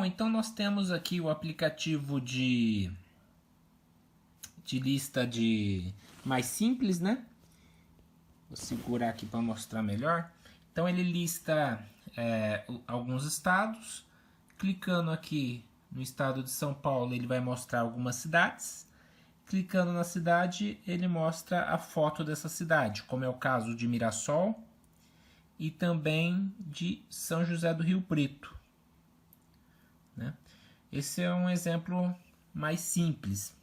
Bom, então nós temos aqui o aplicativo de lista de mais simples, né? Vou segurar aqui para mostrar melhor. Então ele lista alguns estados. Clicando aqui no estado de São Paulo, ele vai mostrar algumas cidades. Clicando na cidade, ele mostra a foto dessa cidade, como é o caso de Mirassol e também de São José do Rio Preto, né? Esse é um exemplo mais simples,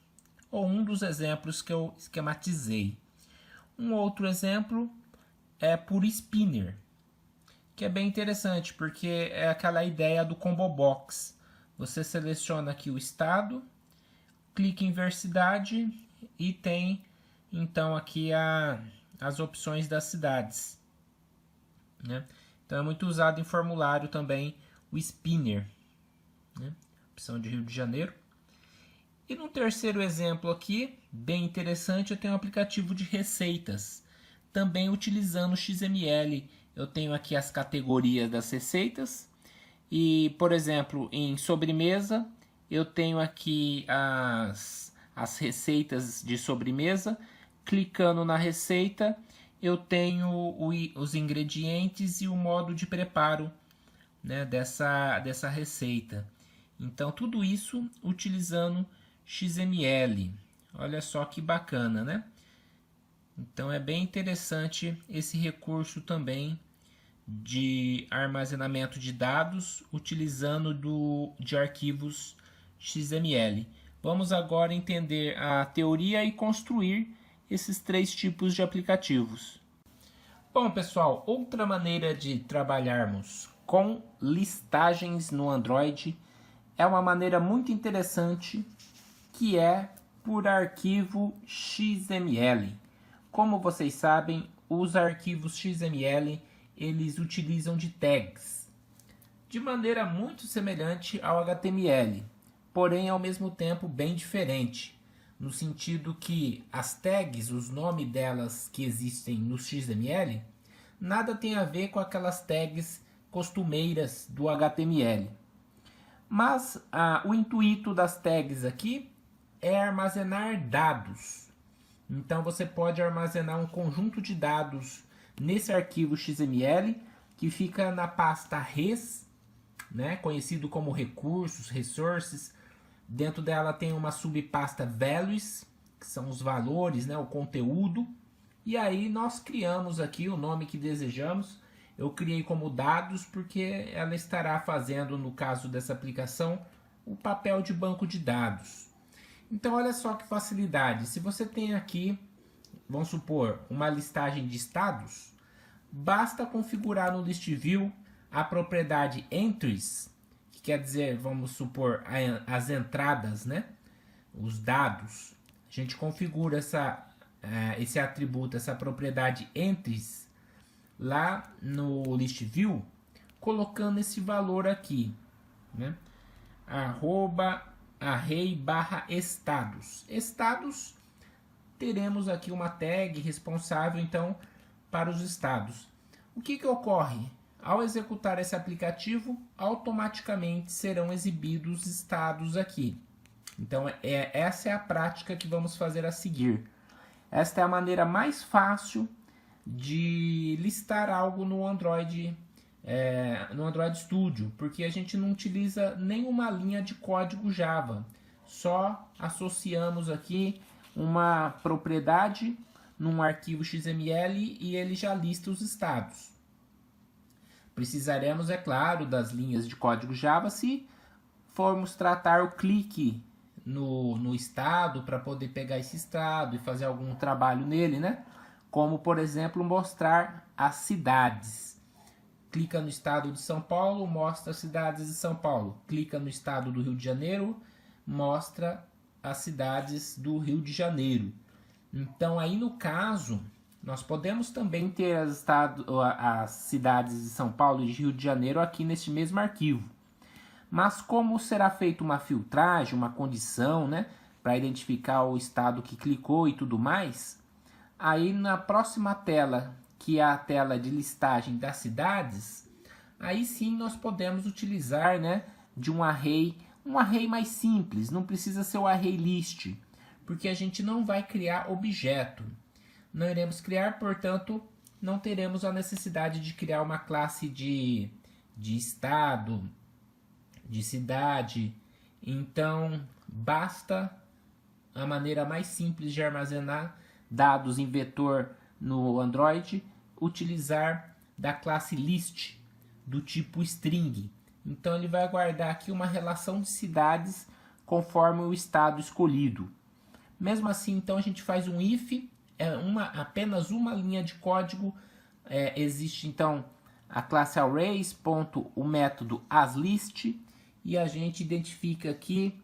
ou um dos exemplos que eu esquematizei. Um outro exemplo é por spinner, que é bem interessante, porque é aquela ideia do combo box. Você seleciona aqui o estado, clica em ver cidade e tem então aqui as opções das cidades, né? Então é muito usado em formulário também o spinner, né? Opção de Rio de Janeiro. E no terceiro exemplo aqui, bem interessante, eu tenho um aplicativo de receitas, também utilizando o XML. Eu tenho aqui as categorias das receitas e, por exemplo, em sobremesa, eu tenho aqui as receitas de sobremesa. Clicando na receita, eu tenho os ingredientes e o modo de preparo, né, dessa receita. Então, tudo isso utilizando XML. Olha só que bacana, né? Então, é bem interessante esse recurso também de armazenamento de dados utilizando de arquivos XML. Vamos agora entender a teoria e construir esses três tipos de aplicativos. Bom, pessoal, outra maneira de trabalharmos com listagens no Android é uma maneira muito interessante, que é por arquivo XML. Como vocês sabem, os arquivos XML eles utilizam de tags, de maneira muito semelhante ao HTML, porém ao mesmo tempo bem diferente, no sentido que as tags, os nomes delas que existem no XML, nada tem a ver com aquelas tags costumeiras do HTML. Mas o intuito das tags aqui é armazenar dados. Então você pode armazenar um conjunto de dados nesse arquivo XML que fica na pasta res, né, conhecido como recursos, resources. Dentro dela tem uma subpasta values, que são os valores, né, o conteúdo. E aí nós criamos aqui o nome que desejamos. Eu criei como dados porque ela estará fazendo, no caso dessa aplicação, o papel de banco de dados. Então olha só que facilidade. Se você tem aqui, vamos supor, uma listagem de estados, basta configurar no List View a propriedade entries, que quer dizer, vamos supor, as entradas, né? Os dados. A gente configura esse atributo, essa propriedade entries, lá no List View, colocando esse valor aqui, né? @array/estados. Estados, teremos aqui uma tag responsável então para os estados. O que ocorre? Ao executar esse aplicativo, automaticamente serão exibidos estados aqui. Então essa é a prática que vamos fazer a seguir. Esta é a maneira mais fácil de listar algo no Android Studio, porque a gente não utiliza nenhuma linha de código Java, só associamos aqui uma propriedade num arquivo XML e ele já lista os estados. Precisaremos, é claro, das linhas de código Java se formos tratar o clique no estado para poder pegar esse estado e fazer algum trabalho nele, né? Como, por exemplo, mostrar as cidades. Clica no estado de São Paulo, mostra as cidades de São Paulo. Clica no estado do Rio de Janeiro, mostra as cidades do Rio de Janeiro. Então, aí no caso, nós podemos também ter as cidades de São Paulo e de Rio de Janeiro aqui neste mesmo arquivo. Mas como será feita uma filtragem, uma condição, né, para identificar o estado que clicou e tudo mais, aí na próxima tela, que é a tela de listagem das cidades, aí sim nós podemos utilizar, né, de um array mais simples, não precisa ser o array list, porque a gente não vai criar objeto. Não iremos criar, portanto, não teremos a necessidade de criar uma classe de estado, de cidade. Então, basta a maneira mais simples de armazenar dados em vetor no Android, utilizar da classe list do tipo string. Então ele vai guardar aqui uma relação de cidades conforme o estado escolhido. Mesmo assim, então a gente faz um if, apenas uma linha de código. Existe então a classe arrays, o método asList, e a gente identifica aqui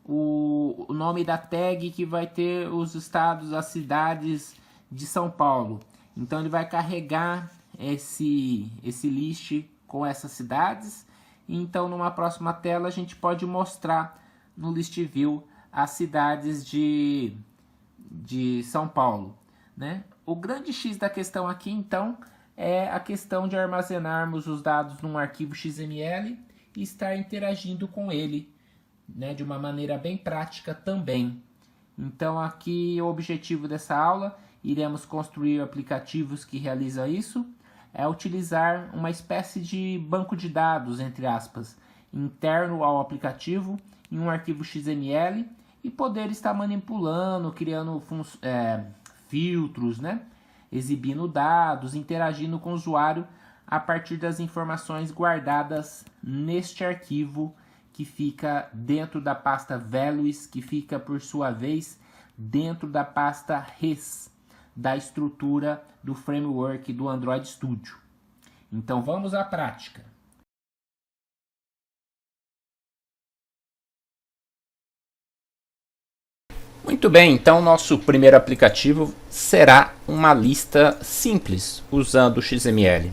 o nome da tag que vai ter os estados, as cidades de São Paulo. Então ele vai carregar esse list com essas cidades. Então numa próxima tela a gente pode mostrar no list view as cidades de São Paulo, né? O grande X da questão aqui então é a questão de armazenarmos os dados num arquivo XML e estar interagindo com ele, né, de uma maneira bem prática também. Então aqui o objetivo dessa aula, iremos construir aplicativos que realizam isso, é utilizar uma espécie de banco de dados, entre aspas, interno ao aplicativo, em um arquivo XML, e poder estar manipulando, criando filtros, né, exibindo dados, interagindo com o usuário a partir das informações guardadas neste arquivo que fica dentro da pasta values, que fica por sua vez dentro da pasta res, da estrutura do framework do Android Studio. Então vamos à prática. Muito bem, então nosso primeiro aplicativo será uma lista simples usando o XML.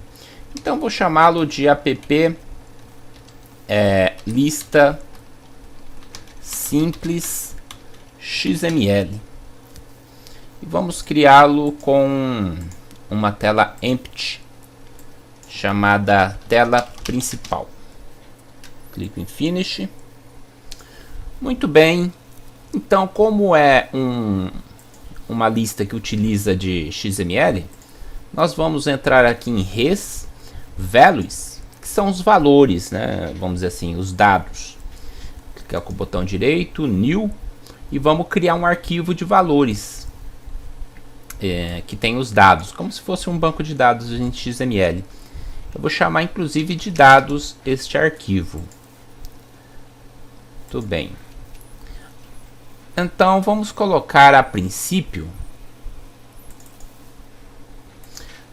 Então vou chamá-lo de app lista simples XML. E vamos criá-lo com uma tela empty chamada tela principal. Clico em Finish. Muito bem. Então, como é uma lista que utiliza de XML, nós vamos entrar aqui em res values, que são os valores, né? Vamos dizer assim, os dados. Clicar com o botão direito, new, e vamos criar um arquivo de valores que tem os dados, como se fosse um banco de dados em XML. Eu vou chamar inclusive de dados este arquivo. Tudo bem. Então vamos colocar a princípio,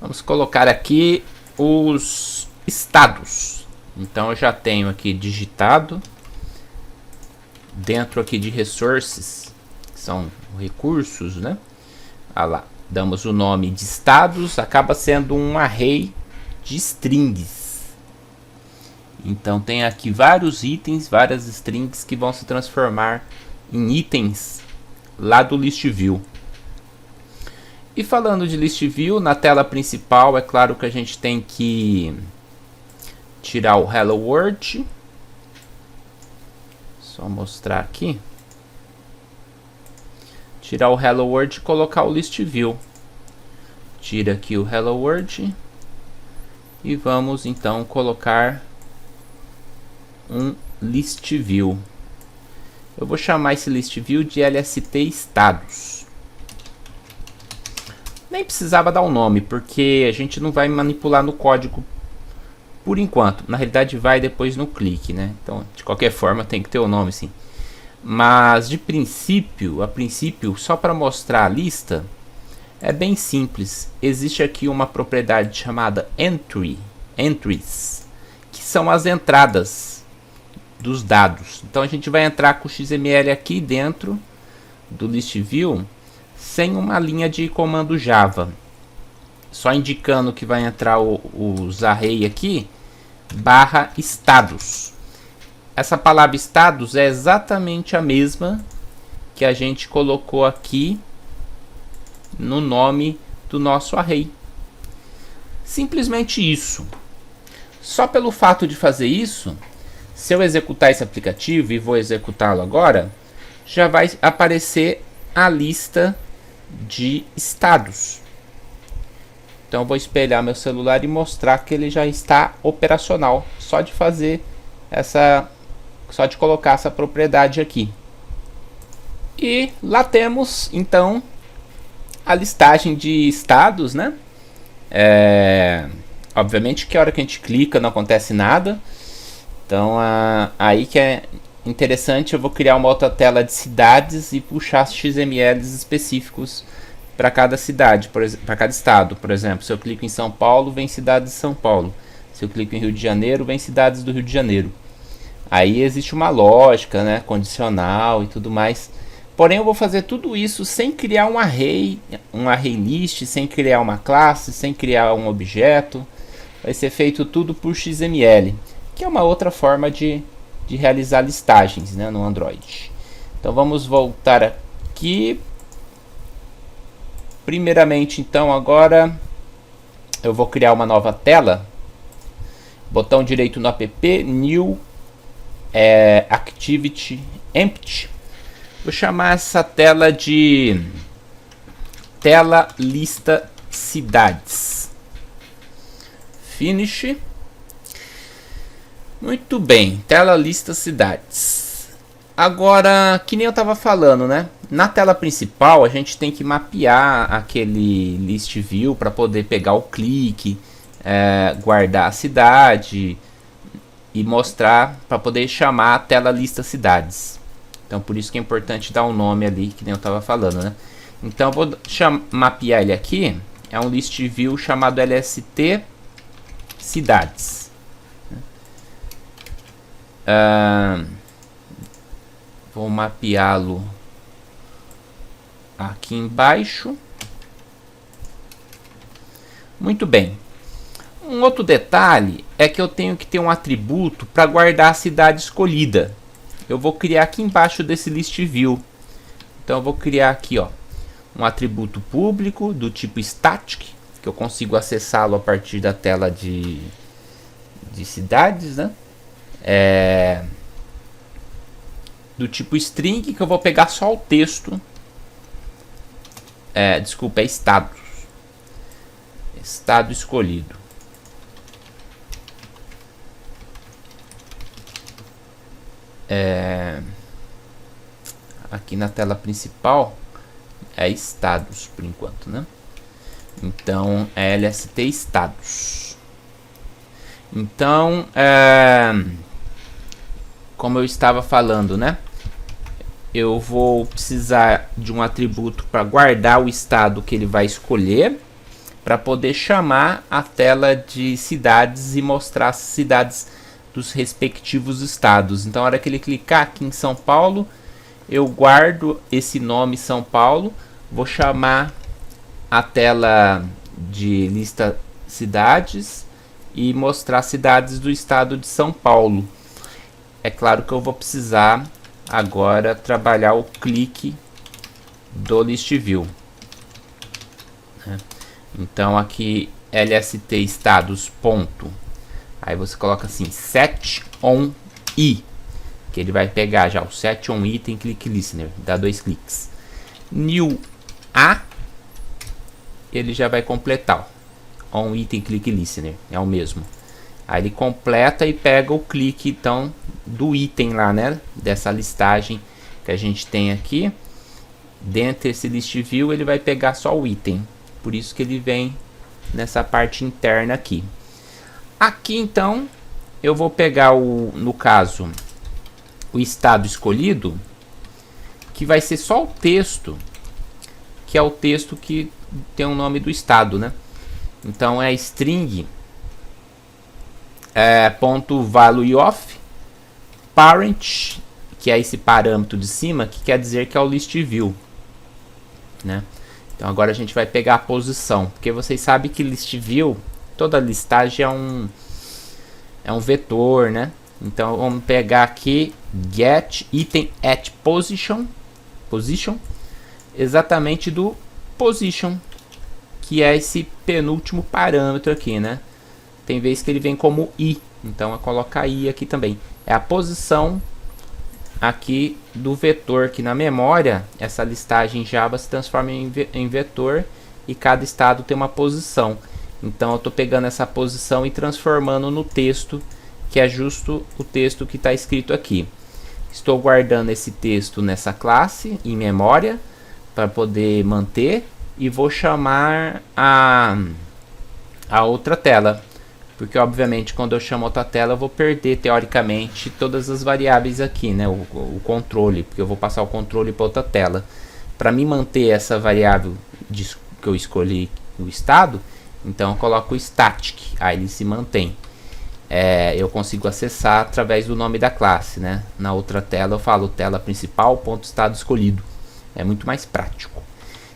vamos colocar aqui os estados. Então eu já tenho aqui digitado dentro aqui de resources, que são recursos, né? Olha lá, damos o nome de estados, acaba sendo um array de strings. Então tem aqui vários itens, várias strings que vão se transformar em itens lá do list view. E falando de list view, na tela principal é claro que a gente tem que tirar o Hello World. Só mostrar aqui. Tirar o Hello World e colocar o list view. Tira aqui o Hello World e vamos então colocar um list view. Eu vou chamar esse list view de LST estados. Nem precisava dar um nome, porque a gente não vai manipular no código por enquanto. Na realidade vai depois no clique, né? Então, de qualquer forma tem que ter o nome sim. Mas de princípio, só para mostrar a lista, é bem simples. Existe aqui uma propriedade chamada entries, que são as entradas dos dados. Então a gente vai entrar com o XML aqui dentro do list view sem uma linha de comando Java, só indicando que vai entrar os array aqui barra estados. Essa palavra estados é exatamente a mesma que a gente colocou aqui no nome do nosso array. Simplesmente isso. Só pelo fato de fazer isso, Se eu executar esse aplicativo, e vou executá-lo agora, já vai aparecer a lista de estados. Então eu vou espelhar meu celular e mostrar que ele já está operacional, só de fazer só de colocar essa propriedade aqui. E lá temos então a listagem de estados, né? Obviamente que a hora que a gente clica não acontece nada. Então aí que é interessante, eu vou criar uma outra tela de cidades e puxar XMLs específicos para cada cidade, para cada estado. Por exemplo, se eu clico em São Paulo, vem cidades de São Paulo. Se eu clico em Rio de Janeiro, vem cidades do Rio de Janeiro. Aí existe uma lógica, né, condicional e tudo mais. Porém, eu vou fazer tudo isso sem criar um array list, sem criar uma classe, sem criar um objeto. Vai ser feito tudo por XML, que é uma outra forma de realizar listagens, né, no Android. Então vamos voltar aqui. Primeiramente, então, agora eu vou criar uma nova tela. Botão direito no app, New Activity Empty. Vou chamar essa tela de tela lista cidades. Finish. Muito bem, tela lista cidades. Agora, que nem eu estava falando, né? Na tela principal a gente tem que mapear aquele list view para poder pegar o clique, guardar a cidade e mostrar para poder chamar a tela lista cidades. Então por isso que é importante dar um nome ali, que nem eu estava falando, né? Então eu vou mapear ele aqui. É um list view chamado LST cidades. Vou mapeá-lo aqui embaixo. Muito bem. Um outro detalhe é que eu tenho que ter um atributo para guardar a cidade escolhida. Eu vou criar aqui embaixo desse list view. Então eu vou criar aqui, ó, um atributo público do tipo static, que eu consigo acessá-lo a partir da tela de cidades, né? Do tipo string, que eu vou pegar só o texto. Desculpa, é status. Estado escolhido. Aqui na tela principal é estados por enquanto, né? Então é LST estados. Então, como eu estava falando, né? Eu vou precisar de um atributo para guardar o estado que ele vai escolher, para poder chamar a tela de cidades e mostrar as cidades dos respectivos estados. Então, na hora que ele clicar aqui em São Paulo, eu guardo esse nome São Paulo, vou chamar a tela de lista cidades e mostrar cidades do estado de São Paulo. É claro que eu vou precisar agora trabalhar o clique do list view. Então aqui LST estados ponto. Aí você coloca assim set on i, que ele vai pegar já o set on item click listener, dá 2 cliques. New a, ele já vai completar on item click listener, é o mesmo. Aí ele completa e pega o clique então do item lá, né, dessa listagem que a gente tem aqui. Dentro desse list view ele vai pegar só o item, por isso que ele vem nessa parte interna aqui. Aqui então eu vou pegar no caso o estado escolhido, que vai ser só o texto, que é o texto que tem o nome do estado, né? Então é string ponto value of parent, que é esse parâmetro de cima, que quer dizer que é o list view, né? Então agora a gente vai pegar a posição, porque vocês sabem que list view, toda listagem é um vetor, né? Então vamos pegar aqui get item at position, exatamente do position, que é esse penúltimo parâmetro aqui, né? Tem vezes que ele vem como i, Então eu coloco I aqui também. É a posição aqui do vetor, que na memória essa listagem Java se transforma em vetor e cada estado tem uma posição. Então eu estou pegando essa posição e transformando no texto, que é justo o texto que está escrito aqui. Estou guardando esse texto nessa classe em memória para poder manter e vou chamar a outra tela, porque obviamente quando eu chamo outra tela eu vou perder teoricamente todas as variáveis aqui, né, o controle, porque eu vou passar o controle para outra tela. Para mim manter essa variável que eu escolhi, o estado, então eu coloco o static, aí ele se mantém. Eu consigo acessar através do nome da classe, né? Na outra tela eu falo tela principal, ponto estado escolhido. É muito mais prático.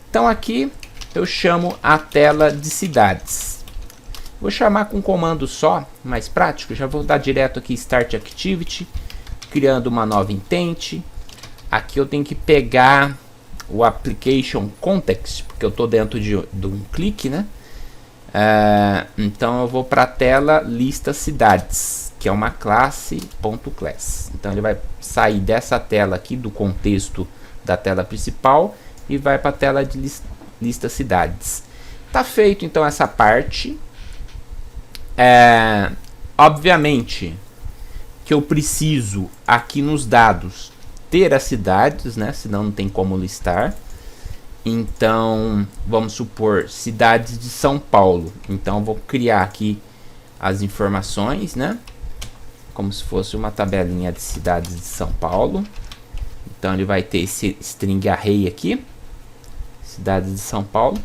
Então aqui eu chamo a tela de cidades. Vou chamar com um comando só, mais prático. Já vou dar direto aqui Start Activity, criando uma nova intent. Aqui eu tenho que pegar o Application Context, porque eu estou dentro de um clique, né? Então eu vou para a tela lista cidades, que é uma classe .class. Então ele vai sair dessa tela aqui, do contexto da tela principal, e vai para a tela de lista cidades. Tá feito então essa parte. Obviamente que eu preciso aqui nos dados ter as cidades, né? Senão não tem como listar. Então, vamos supor, cidades de São Paulo. Então, eu vou criar aqui as informações, né? Como se fosse uma tabelinha de cidades de São Paulo. Então, ele vai ter esse string array aqui. Cidades de São Paulo.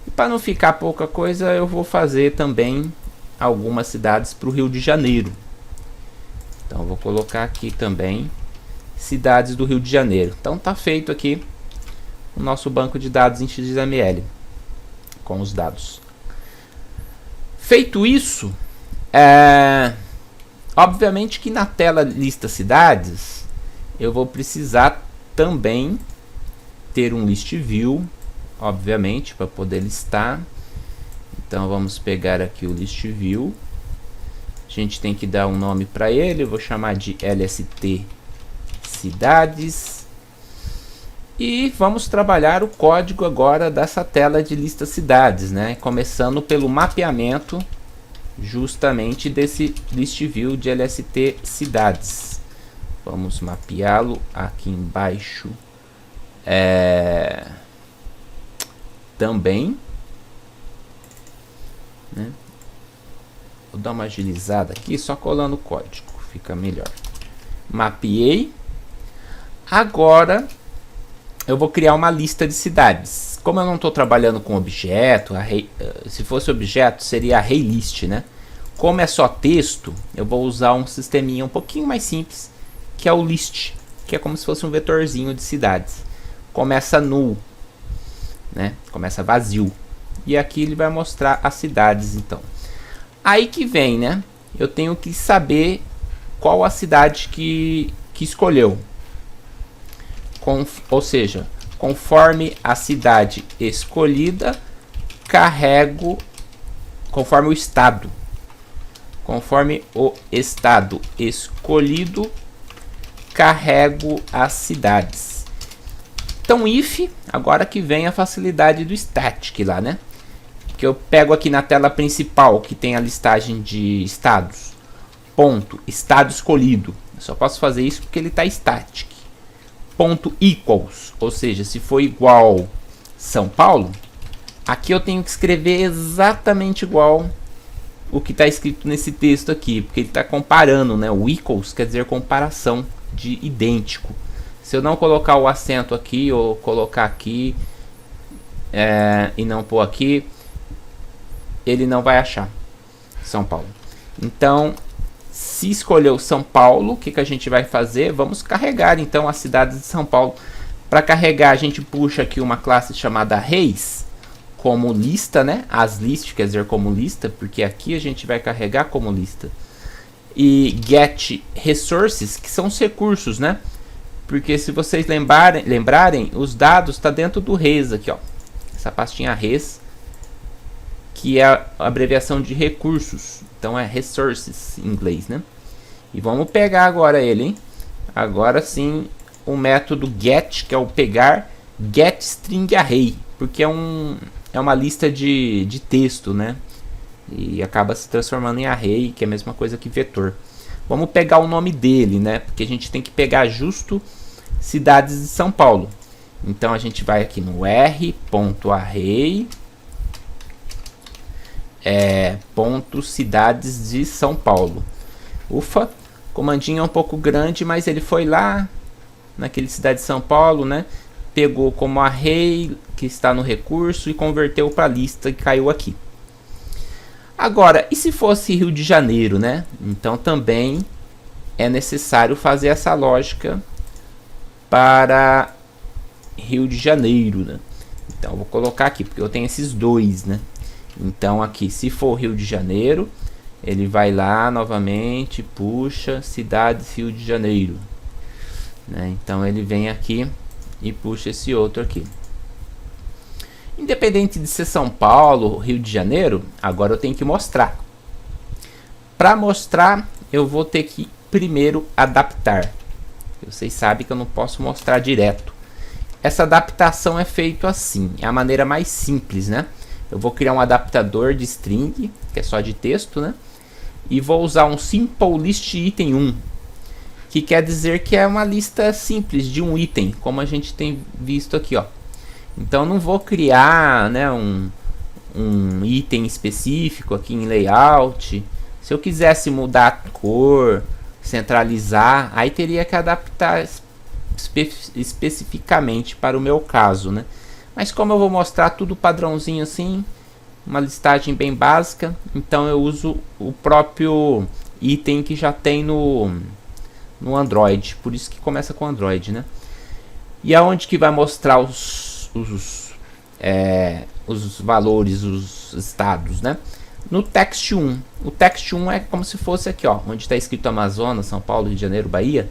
E para não ficar pouca coisa, eu vou fazer também algumas cidades para o Rio de Janeiro. Então, eu vou colocar aqui também cidades do Rio de Janeiro. Então, tá feito aqui o nosso banco de dados em XML com os dados. Feito isso, obviamente que na tela lista cidades eu vou precisar também ter um list view, obviamente, para poder listar. Então vamos pegar aqui o list view. A gente tem que dar um nome para ele. Eu vou chamar de lst cidades. E vamos trabalhar o código agora dessa tela de lista cidades, né? Começando pelo mapeamento justamente desse list view de lst cidades. Vamos mapeá-lo aqui embaixo também, né? Vou dar uma agilizada aqui, só colando o código, fica melhor. Mapeei. Agora eu vou criar uma lista de cidades. Como eu não estou trabalhando com objeto, se fosse objeto seria array list, né? Como é só texto, eu vou usar um sisteminha um pouquinho mais simples, que é o list, que é como se fosse um vetorzinho de cidades. Começa null, né? Começa vazio. E aqui ele vai mostrar as cidades, então. Aí que vem, né? Eu tenho que saber qual a cidade que escolheu. Ou seja, conforme a cidade escolhida, carrego conforme o estado. Conforme o estado escolhido, carrego as cidades. Então, if, agora que vem a facilidade do static lá, né? Que eu pego aqui na tela principal, que tem a listagem de estados. Ponto, estado escolhido. Eu só posso fazer isso porque ele está static. Ponto equals, ou seja, se for igual São Paulo, aqui eu tenho que escrever exatamente igual o que está escrito nesse texto aqui, porque ele está comparando, né? O equals quer dizer comparação de idêntico. Se eu não colocar o acento aqui ou colocar aqui e não pôr aqui, ele não vai achar São Paulo. Então, se escolheu São Paulo, o que a gente vai fazer? Vamos carregar então as cidades de São Paulo. Para carregar, a gente puxa aqui uma classe chamada arrays como lista, né? As list quer dizer como lista, porque aqui a gente vai carregar como lista. E get resources, que são os recursos, né? Porque se vocês lembrarem, os dados estão dentro do res aqui, ó. Essa pastinha res que é a abreviação de recursos. Então é resources em inglês, né? E vamos pegar agora ele, hein? Agora sim, o método get, que é o pegar get string array, porque é uma lista de texto, né? E acaba se transformando em array, que é a mesma coisa que vetor. Vamos pegar o nome dele, né? Porque a gente tem que pegar justo cidades de São Paulo. Então a gente vai aqui no r.array ponto cidades de São Paulo. Ufa, comandinho é um pouco grande, mas ele foi lá naquele cidade de São Paulo, né? Pegou como array que está no recurso e converteu para a lista que caiu aqui. Agora, e se fosse Rio de Janeiro, né? Então também é necessário fazer essa lógica para Rio de Janeiro, né? Então eu vou colocar aqui, porque eu tenho esses dois, né? Então aqui, se for Rio de Janeiro, ele vai lá novamente, puxa, cidades Rio de Janeiro, né? Então ele vem aqui e puxa esse outro aqui. Independente de ser São Paulo, Rio de Janeiro, agora eu tenho que mostrar. Para mostrar, eu vou ter que primeiro adaptar. Vocês sabem que eu não posso mostrar direto. Essa adaptação é feita assim, é a maneira mais simples, né? Eu vou criar um adaptador de string, que é só de texto, né? E vou usar um simple list item 1, que quer dizer que é uma lista simples de um item, como a gente tem visto aqui, ó. Então não vou criar, né, um item específico aqui em layout. Se eu quisesse mudar a cor, centralizar, aí teria que adaptar especificamente para o meu caso, né? Mas como eu vou mostrar tudo padrãozinho assim, uma listagem bem básica, então eu uso o próprio item que já tem no Android, por isso que começa com Android, né? E aonde que vai mostrar os valores, os estados, né? No text 1. O text 1 é como se fosse aqui, ó, onde está escrito Amazonas, São Paulo, Rio de Janeiro, Bahia.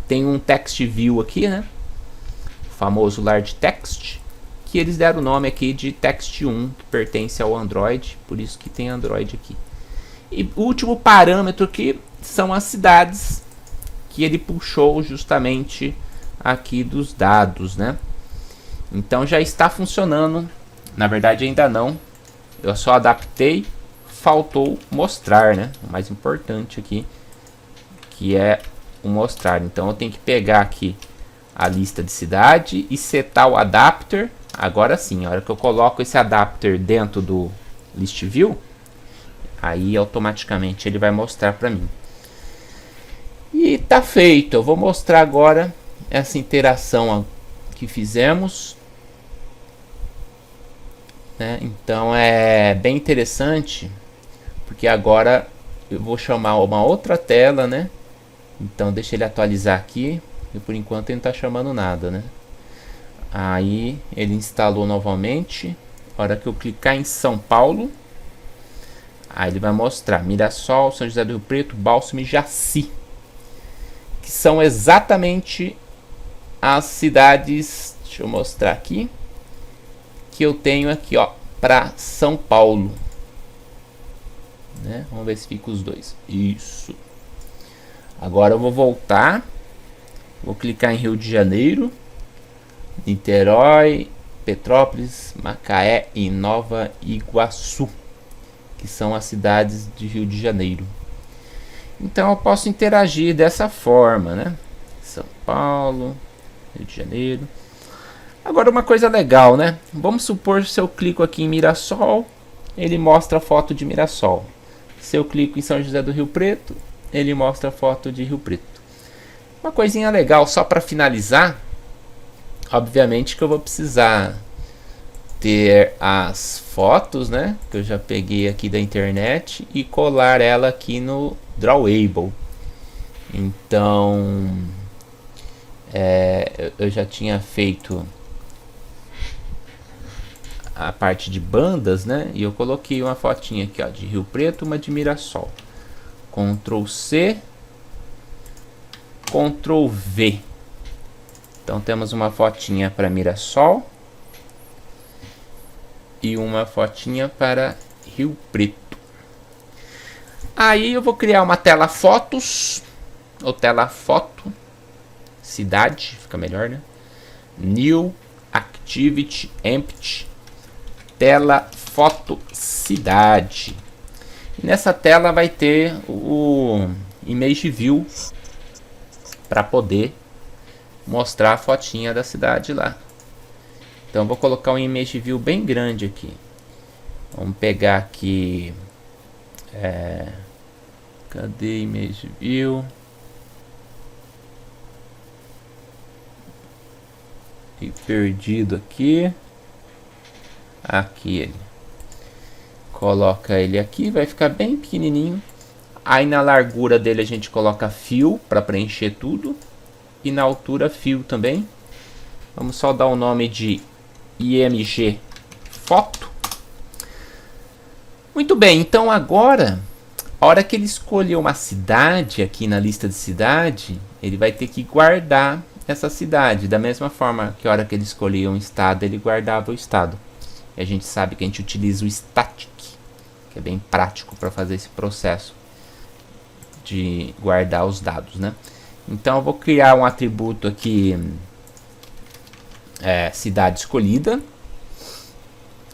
Tem um text view aqui, né? O famoso large text, que eles deram o nome aqui de text 1, que pertence ao Android, por isso que tem Android aqui. E o último parâmetro aqui são as cidades que ele puxou justamente aqui dos dados, né? Então já está funcionando. Na verdade ainda não. Eu só adaptei. Faltou mostrar, né? O mais importante aqui, que é o mostrar. Então eu tenho que pegar aqui a lista de cidade e setar o adapter. Agora sim, a hora que eu coloco esse adapter dentro do list view, aí automaticamente ele vai mostrar para mim. E tá feito. Eu vou mostrar agora essa interação que fizemos, né? Então é bem interessante, porque agora eu vou chamar uma outra tela, né? Então deixa ele atualizar aqui, e por enquanto ele não está chamando nada, né? Aí ele instalou novamente. A hora que eu clicar em São Paulo, aí ele vai mostrar Mirassol, São José do Rio Preto, Bálsamo e Jaci, que são exatamente as cidades, deixa eu mostrar aqui, que eu tenho aqui, ó, para São Paulo, né? Vamos ver se fica os dois. Isso. Agora eu vou voltar, vou clicar em Rio de Janeiro, Niterói, Petrópolis, Macaé e Nova Iguaçu, que são as cidades de Rio de Janeiro. Então eu posso interagir dessa forma, né? São Paulo, Rio de Janeiro. Agora uma coisa legal, né? Vamos supor que se eu clico aqui em Mirassol, ele mostra a foto de Mirassol. Se eu clico em São José do Rio Preto, ele mostra a foto de Rio Preto. Uma coisinha legal, só para finalizar, obviamente que eu vou precisar ter as fotos, né, que eu já peguei aqui da internet, e colar ela aqui no Drawable. Então eu já tinha feito a parte de bandas, né, e eu coloquei uma fotinha aqui, ó, de Rio Preto, uma de Mirassol. Ctrl C, Ctrl V. Então temos uma fotinha para Mirassol e uma fotinha para Rio Preto. Aí eu vou criar uma tela fotos, ou tela foto, cidade, fica melhor, né? New Activity Empty, tela foto cidade. E nessa tela vai ter o Image View para poder mostrar a fotinha da cidade lá. Então vou colocar um Image View bem grande aqui. Vamos pegar aqui, cadê Image View? E perdido aqui. Aqui ele. Coloca ele aqui, vai ficar bem pequenininho. Aí na largura dele a gente coloca fio para preencher tudo. E na altura fio também. Vamos só dar o nome de IMG Foto. Muito bem, então agora, a hora que ele escolher uma cidade aqui na lista de cidade, ele vai ter que guardar essa cidade. Da mesma forma que a hora que ele escolhia um estado, ele guardava o estado. E a gente sabe que a gente utiliza o static, que é bem prático para fazer esse processo de guardar os dados, né? Então eu vou criar um atributo aqui, cidade escolhida.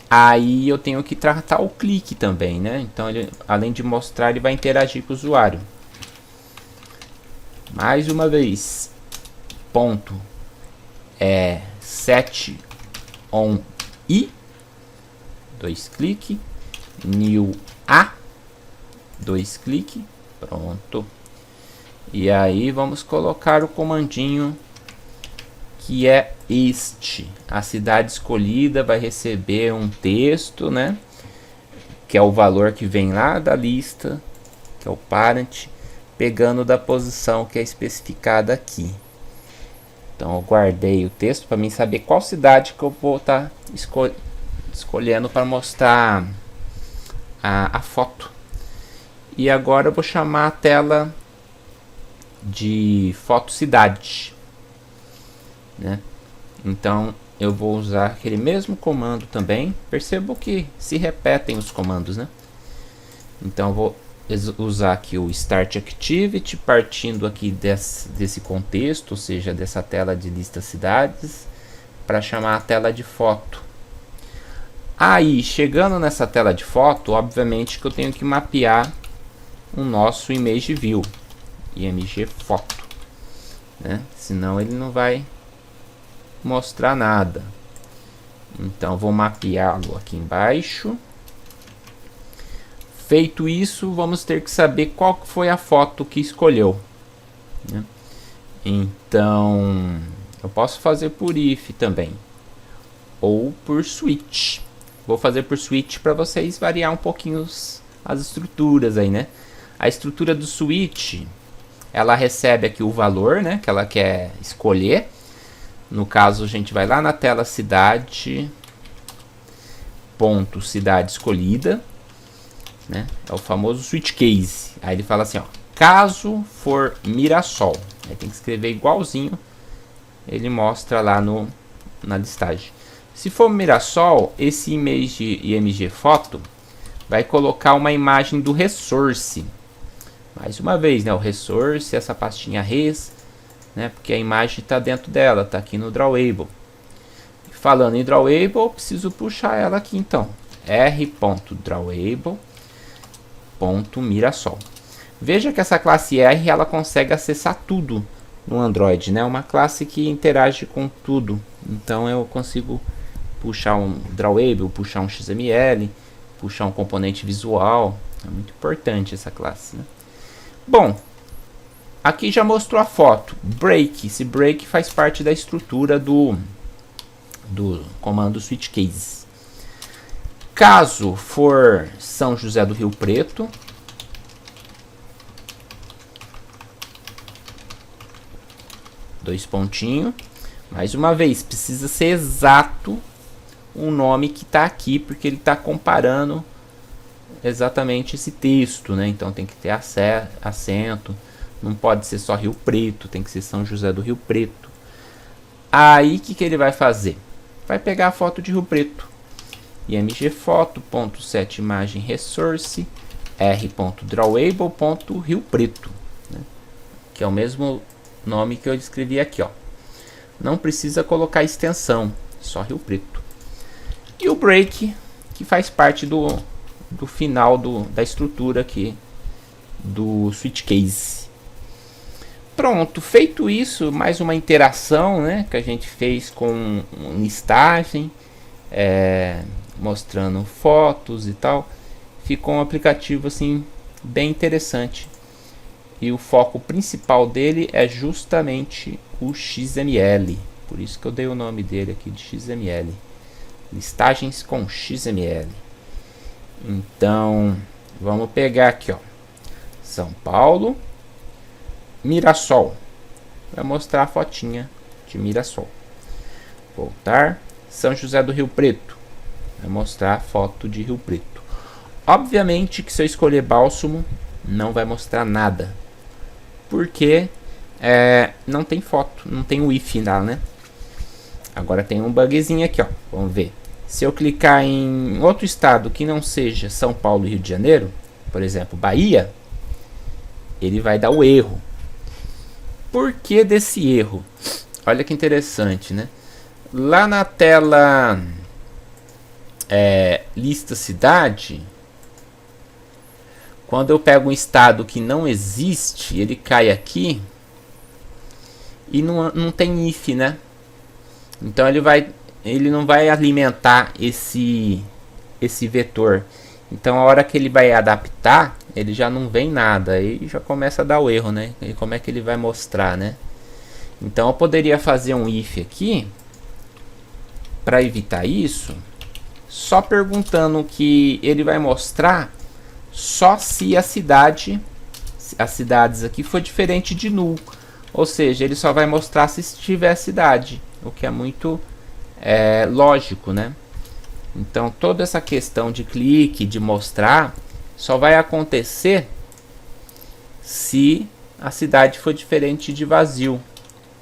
Aí eu tenho que tratar o clique também, né? Então ele, além de mostrar, ele vai interagir com o usuário. Mais uma vez, ponto set on i, 2 clique, new a, 2 clique, pronto. E aí vamos colocar o comandinho que é este. A cidade escolhida vai receber um texto, né? Que é o valor que vem lá da lista, que é o parent, pegando da posição que é especificada aqui. Então eu guardei o texto para mim saber qual cidade que eu vou estar escolhendo para mostrar a foto. E agora eu vou chamar a tela de foto cidade, né? Então eu vou usar aquele mesmo comando também. Percebo que se repetem os comandos, né? Então eu vou usar aqui o Start Activity, partindo aqui desse contexto, ou seja, dessa tela de lista cidades, para chamar a tela de foto. Aí, chegando nessa tela de foto, obviamente que eu tenho que mapear o nosso Image View, IMG Foto, né? Senão ele não vai mostrar nada. Então vou mapeá-lo aqui embaixo. Feito isso, vamos ter que saber qual foi a foto que escolheu, né? Então eu posso fazer por if também, ou por switch. Vou fazer por switch para vocês variar um pouquinho as estruturas aí, né? A estrutura do switch, ela recebe aqui o valor, né, que ela quer escolher. No caso, a gente vai lá na tela cidade, ponto cidade escolhida, né? É o famoso switch case. Aí ele fala assim, ó, caso for Mirassol, aí tem que escrever igualzinho, ele mostra lá na listagem. Se for Mirassol, esse IMG Foto vai colocar uma imagem do resource. Mais uma vez, né, o resource, essa pastinha res, né, porque a imagem está dentro dela, está aqui no Drawable. Falando em Drawable, preciso puxar ela aqui então. r.drawable.mirassol. Veja que essa classe R ela consegue acessar tudo no Android, né? Uma classe que interage com tudo. Então eu consigo puxar um Drawable, puxar um XML, puxar um componente visual. É muito importante essa classe, né? Bom, aqui já mostrou a foto. Break. Esse break faz parte da estrutura do comando switch case. Caso for São José do Rio Preto, dois pontinhos. Mais uma vez, precisa ser exato o nome que está aqui, porque ele está comparando exatamente esse texto, né? Então tem que ter acento, não pode ser só Rio Preto, tem que ser São José do Rio Preto. Aí o que ele vai fazer? Vai pegar a foto de Rio Preto. imgfoto.setImagenResource r.drawable.riopreto, né? Que é o mesmo nome que eu escrevi aqui, ó. Não precisa colocar extensão, só Rio Preto. E o break, que faz parte do final da estrutura aqui do switch case. Pronto, feito isso, mais uma interação, né, que a gente fez com listagem, mostrando fotos e tal. Ficou um aplicativo assim bem interessante. E o foco principal dele é justamente o XML. Por isso que eu dei o nome dele aqui de XML. Listagens com XML. Então, vamos pegar aqui, ó. São Paulo, Mirassol. Vai mostrar a fotinha de Mirassol. Voltar, São José do Rio Preto. Vai mostrar a foto de Rio Preto. Obviamente que se eu escolher Bálsamo, não vai mostrar nada. Porque não tem foto, não tem o if lá, né? Agora tem um bugzinho aqui, ó. Vamos ver. Se eu clicar em outro estado que não seja São Paulo e Rio de Janeiro, por exemplo, Bahia, ele vai dar o erro. Por que desse erro? Olha que interessante, né? Lá na tela lista cidade, quando eu pego um estado que não existe, ele cai aqui e não tem if, né? Então ele não vai alimentar esse vetor. Então a hora que ele vai adaptar, ele já não vem nada, aí já começa a dar o erro, né? E como é que ele vai mostrar, né? Então eu poderia fazer um if aqui para evitar isso, só perguntando que ele vai mostrar só se as cidades aqui for diferente de null, ou seja, ele só vai mostrar se tiver cidade, o que é muito lógico, né? Então toda essa questão de clique, de mostrar, só vai acontecer se a cidade for diferente de vazio,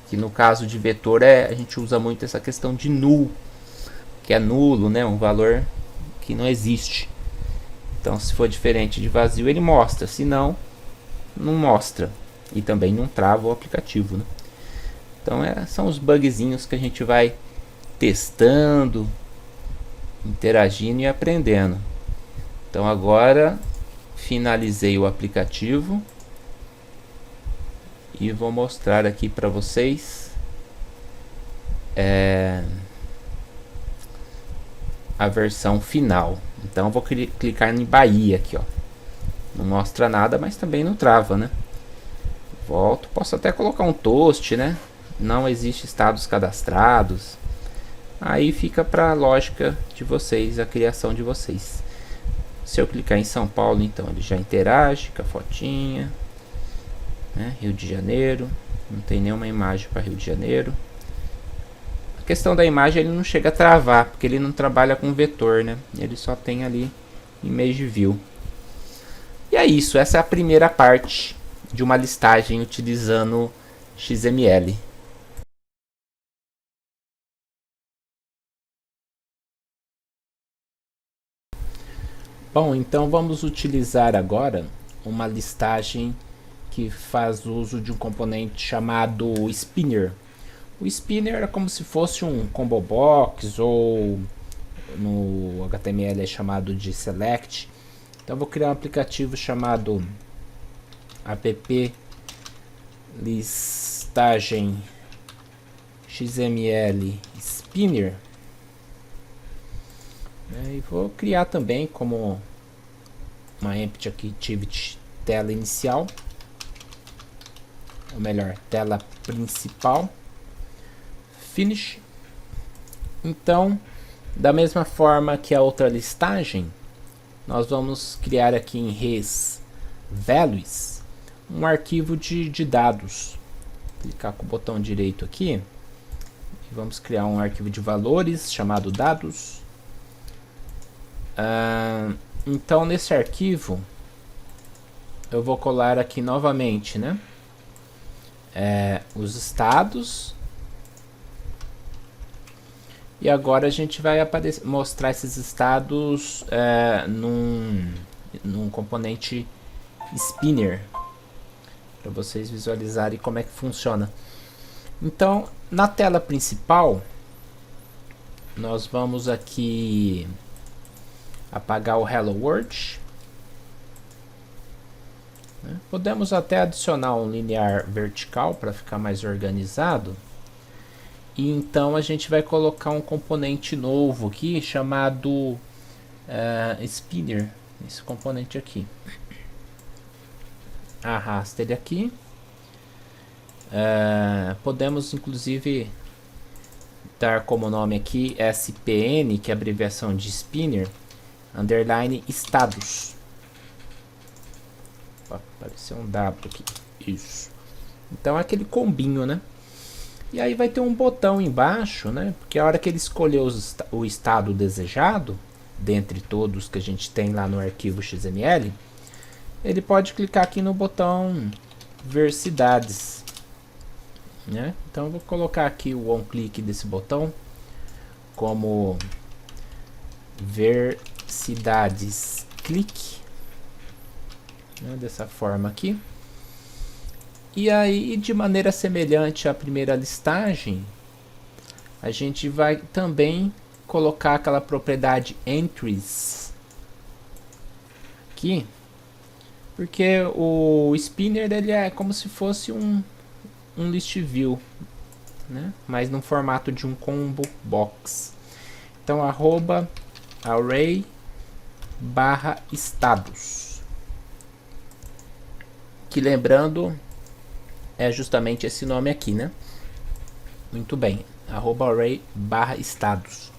que no caso de vetor a gente usa muito essa questão de null, que é nulo, né? Um valor que não existe. Então se for diferente de vazio ele mostra, se não, não mostra. E também não trava o aplicativo, né? Então são os bugzinhos que a gente vai testando, interagindo e aprendendo. Então agora finalizei o aplicativo e vou mostrar aqui para vocês a versão final. Então vou clicar em Bahia aqui, ó. Não mostra nada, mas também não trava, né? Volto, posso até colocar um toast, né? Não existe estados cadastrados. Aí fica para a lógica de vocês, a criação de vocês. Se eu clicar em São Paulo, então ele já interage com a fotinha, né? Rio de Janeiro, não tem nenhuma imagem para Rio de Janeiro. A questão da imagem ele não chega a travar, porque ele não trabalha com vetor, né? Ele só tem ali image view. E é isso, essa é a primeira parte de uma listagem utilizando XML. Bom, então vamos utilizar agora uma listagem que faz uso de um componente chamado Spinner. O Spinner é como se fosse um combo box, ou no HTML é chamado de select. Então vou criar um aplicativo chamado app listagem XML Spinner. E vou criar também como uma empty activity tela inicial, ou melhor, tela principal. Finish. Então, da mesma forma que a outra listagem, nós vamos criar aqui em res values um arquivo de dados. Clicar com o botão direito aqui e vamos criar um arquivo de valores chamado dados. Então nesse arquivo eu vou colar aqui novamente, né? Os estados E agora a gente vai mostrar esses estados num componente spinner, para vocês visualizarem como é que funciona. Então, na tela principal, nós vamos aqui apagar o Hello World. Podemos até adicionar um linear vertical para ficar mais organizado. E então a gente vai colocar um componente novo aqui chamado spinner. Esse componente aqui. Arrasta ele aqui. Podemos inclusive dar como nome aqui SPN, que é a abreviação de spinner, underline estados. Apareceu um W aqui. Isso. Então é aquele combinho, né? E aí vai ter um botão embaixo, né? Porque a hora que ele escolher o estado desejado, dentre todos que a gente tem lá no arquivo XML, ele pode clicar aqui no botão ver cidades, né? Então eu vou colocar aqui o on-click desse botão como ver cidades clique, né? Dessa forma aqui. E aí, de maneira semelhante à primeira listagem, a gente vai também colocar aquela propriedade entries aqui, porque o spinner ele é como se fosse um list view, né? Mas no formato de um combo box. Então arroba array barra estados, que lembrando é justamente esse nome aqui, né? Muito bem, arroba array barra estados.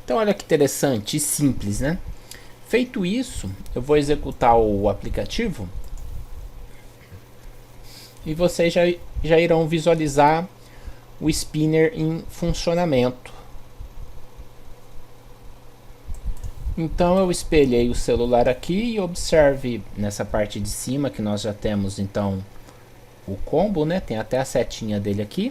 Então olha que interessante e simples, né? Feito isso, eu vou executar o aplicativo e vocês já irão visualizar o spinner em funcionamento. Então eu espelhei o celular aqui e observe nessa parte de cima que nós já temos então o combo, né? Tem até a setinha dele aqui.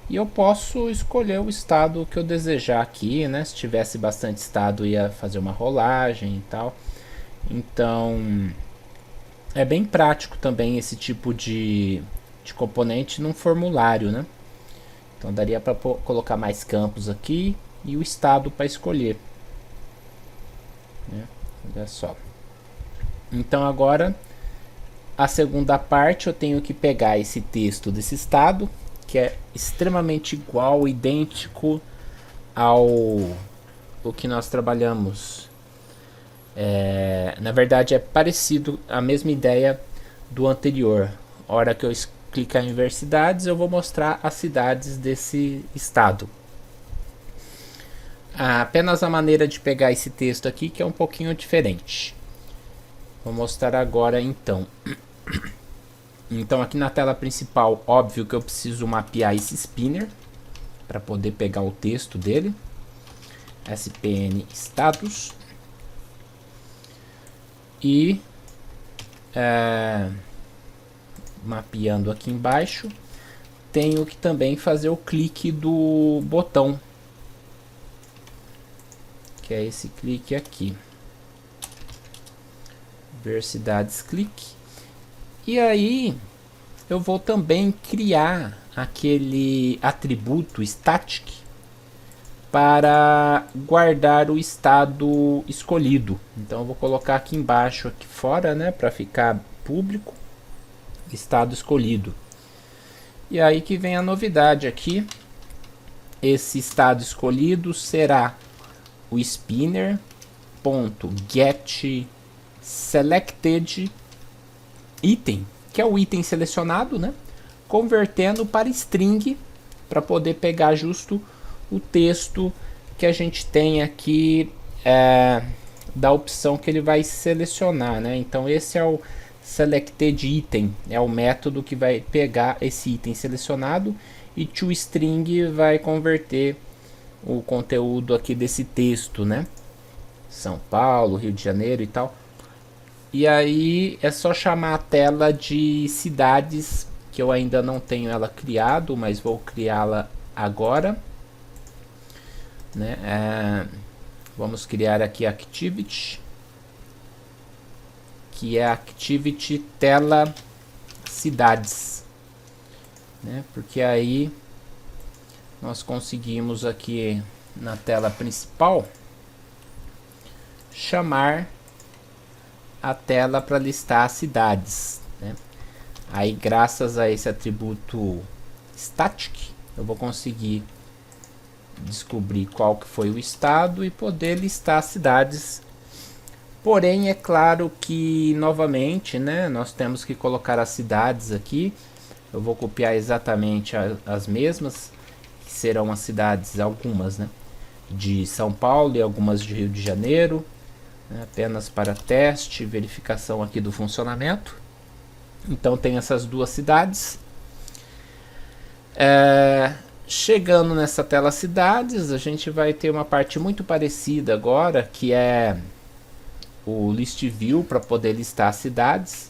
E eu posso escolher o estado que eu desejar aqui, né? Se tivesse bastante estado, ia fazer uma rolagem e tal. Então, é bem prático também esse tipo de componente num formulário, né? Então, daria para colocar mais campos aqui e o estado para escolher, né? Olha só. Então, agora, a segunda parte, eu tenho que pegar esse texto desse estado, que é extremamente igual, idêntico ao que nós trabalhamos. Na verdade é parecido, a mesma ideia do anterior. A hora que eu clicar em ver cidades, eu vou mostrar as cidades desse estado. Apenas a maneira de pegar esse texto aqui que é um pouquinho diferente. Vou mostrar agora então. Então aqui na tela principal, óbvio que eu preciso mapear esse spinner para poder pegar o texto dele. SPN status. E mapeando aqui embaixo, tenho que também fazer o clique do botão, que é esse clique aqui. Ver cidades clique. E aí eu vou também criar aquele atributo static para guardar o estado escolhido. Então eu vou colocar aqui embaixo, aqui fora, né, para ficar público, estado escolhido. E aí que vem a novidade aqui. Esse estado escolhido será o spinner.getSelected item, que é o item selecionado, né? Convertendo para string para poder pegar justo o texto que a gente tem aqui da opção que ele vai selecionar, né? Então esse é o selected item, é o método que vai pegar esse item selecionado e toString vai converter o conteúdo aqui desse texto, né? São Paulo, Rio de Janeiro e tal. E aí é só chamar a tela de cidades, que eu ainda não tenho ela criado, mas vou criá-la agora. né? Vamos criar aqui Activity, que é Activity tela cidades, né? Porque aí nós conseguimos aqui na tela principal chamar a tela para listar as cidades, né? Aí, graças a esse atributo static, eu vou conseguir descobrir qual que foi o estado e poder listar as cidades. Porém, é claro que, novamente, né, nós temos que colocar as cidades aqui. Eu vou copiar exatamente as mesmas, que serão as cidades, algumas, né, de São Paulo e algumas de Rio de Janeiro, né, apenas para teste e verificação aqui do funcionamento. Então tem essas duas cidades. Chegando nessa tela cidades, a gente vai ter uma parte muito parecida agora, que é o list view para poder listar as cidades.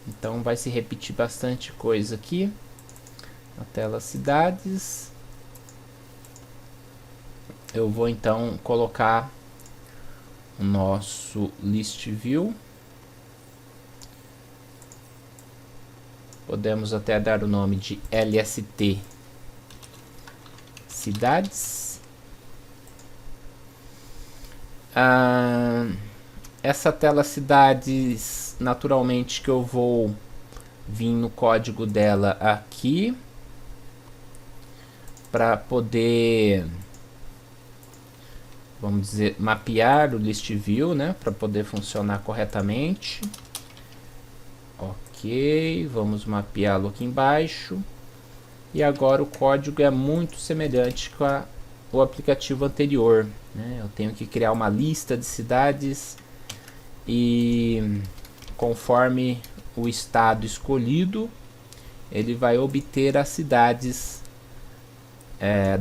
Então vai se repetir bastante coisa aqui na tela cidades. Eu vou então colocar o nosso list view. Podemos até dar o nome de LST cidades. Essa tela cidades, naturalmente que eu vou vir no código dela aqui para poder, vamos dizer, mapear o list view, né, para poder funcionar corretamente. Ok, vamos mapeá-lo aqui embaixo. E agora o código é muito semelhante com o aplicativo anterior, né? Eu tenho que criar uma lista de cidades e conforme o estado escolhido, ele vai obter as cidades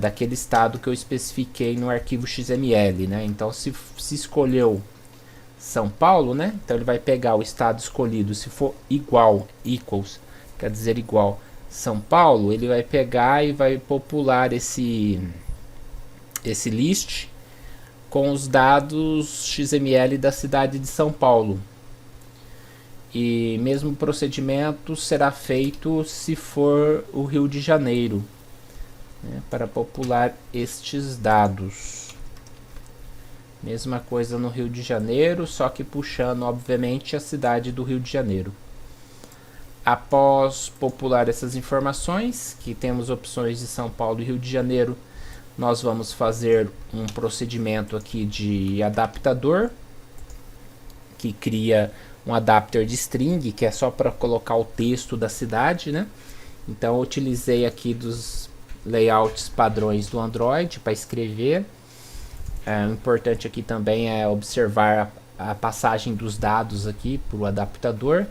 daquele estado que eu especifiquei no arquivo XML, né? Então, se escolheu São Paulo, né? Então ele vai pegar o estado escolhido, se for igual, equals, quer dizer igual, São Paulo, ele vai pegar e vai popular esse list com os dados XML da cidade de São Paulo. E mesmo procedimento será feito se for o Rio de Janeiro, né, para popular estes dados. Mesma coisa no Rio de Janeiro, só que puxando, obviamente, a cidade do Rio de Janeiro. Após popular essas informações, que temos opções de São Paulo e Rio de Janeiro, nós vamos fazer um procedimento aqui de adaptador, que cria um adapter de string, que é só para colocar o texto da cidade, né? Então eu utilizei aqui dos layouts padrões do Android para escrever. O importante aqui também é observar a passagem dos dados aqui para o adaptador.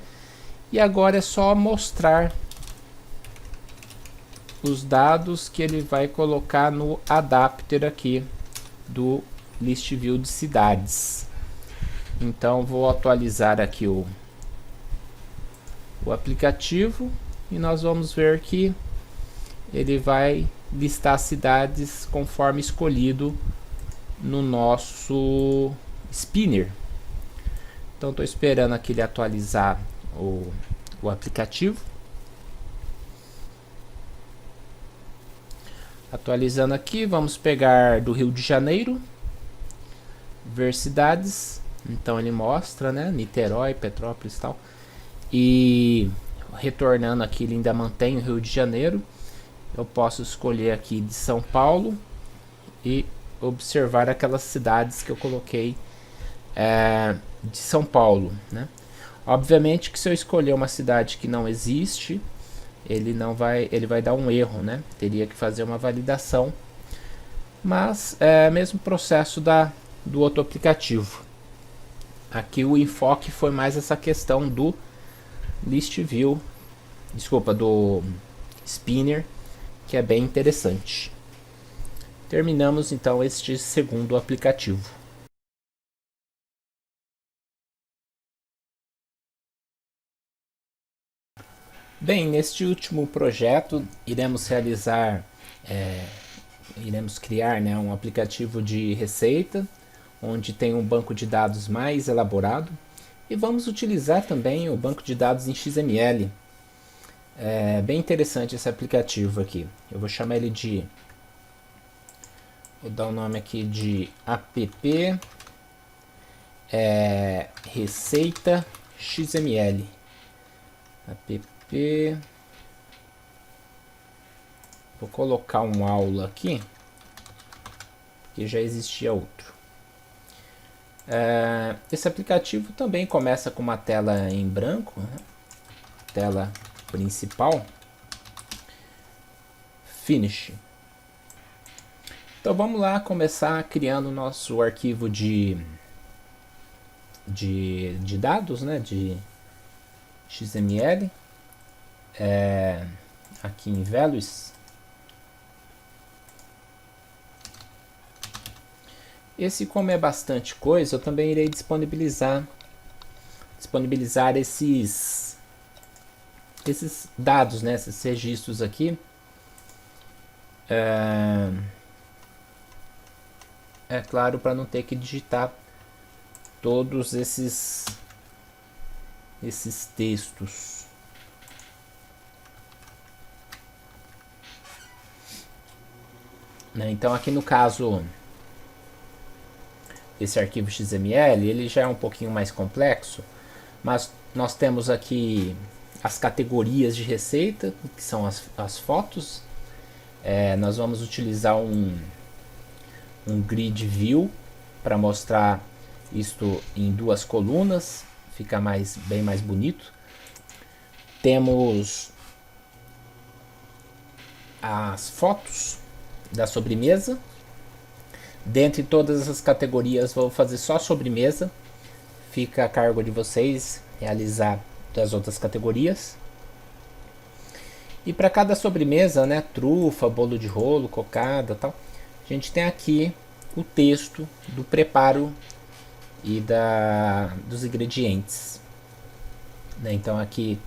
E agora é só mostrar os dados que ele vai colocar no adapter aqui do list view de cidades. Então vou atualizar aqui o aplicativo e nós vamos ver que ele vai listar cidades conforme escolhido no nosso spinner. Então estou esperando aqui ele atualizar o aplicativo. Atualizando aqui, vamos pegar do Rio de Janeiro, ver cidades. Então ele mostra, né, Niterói, Petrópolis e tal. E retornando aqui, ele ainda mantém o Rio de Janeiro. Eu posso escolher aqui de São Paulo e observar aquelas cidades que eu coloquei de São Paulo, né? Obviamente que se eu escolher uma cidade que não existe, ele vai dar um erro, né? Teria que fazer uma validação, mas é o mesmo processo do outro aplicativo. Aqui o enfoque foi mais essa questão do list view, desculpa, do spinner, que é bem interessante. Terminamos então este segundo aplicativo. Bem, neste último projeto iremos realizar iremos criar, né, um aplicativo de receita, onde tem um banco de dados mais elaborado. E vamos utilizar também o banco de dados em XML. É bem interessante esse aplicativo aqui. Eu vou chamar ele de... Vou dar o nome aqui de app receita XML. App... Vou colocar um aula aqui, que já existia outro. Esse aplicativo também começa com uma tela em branco, né? Tela principal. Finish. Então vamos lá começar criando o nosso arquivo de dados, né? De XML. Aqui em Values. Esse, como é bastante coisa, eu também irei disponibilizar esses dados, né, esses registros aqui. É claro, para não ter que digitar todos esses textos. Né? Então aqui no caso, esse arquivo XML, ele já é um pouquinho mais complexo, mas nós temos aqui as categorias de receita, que são as fotos. Nós vamos utilizar um grid view para mostrar isto em duas colunas, fica bem mais bonito. Temos as fotos da sobremesa. Dentre todas essas categorias, vou fazer só sobremesa. Fica a cargo de vocês realizar das outras categorias. E para cada sobremesa, né, trufa, bolo de rolo, cocada, tal, a gente tem aqui o texto do preparo e dos ingredientes. Né? Então aqui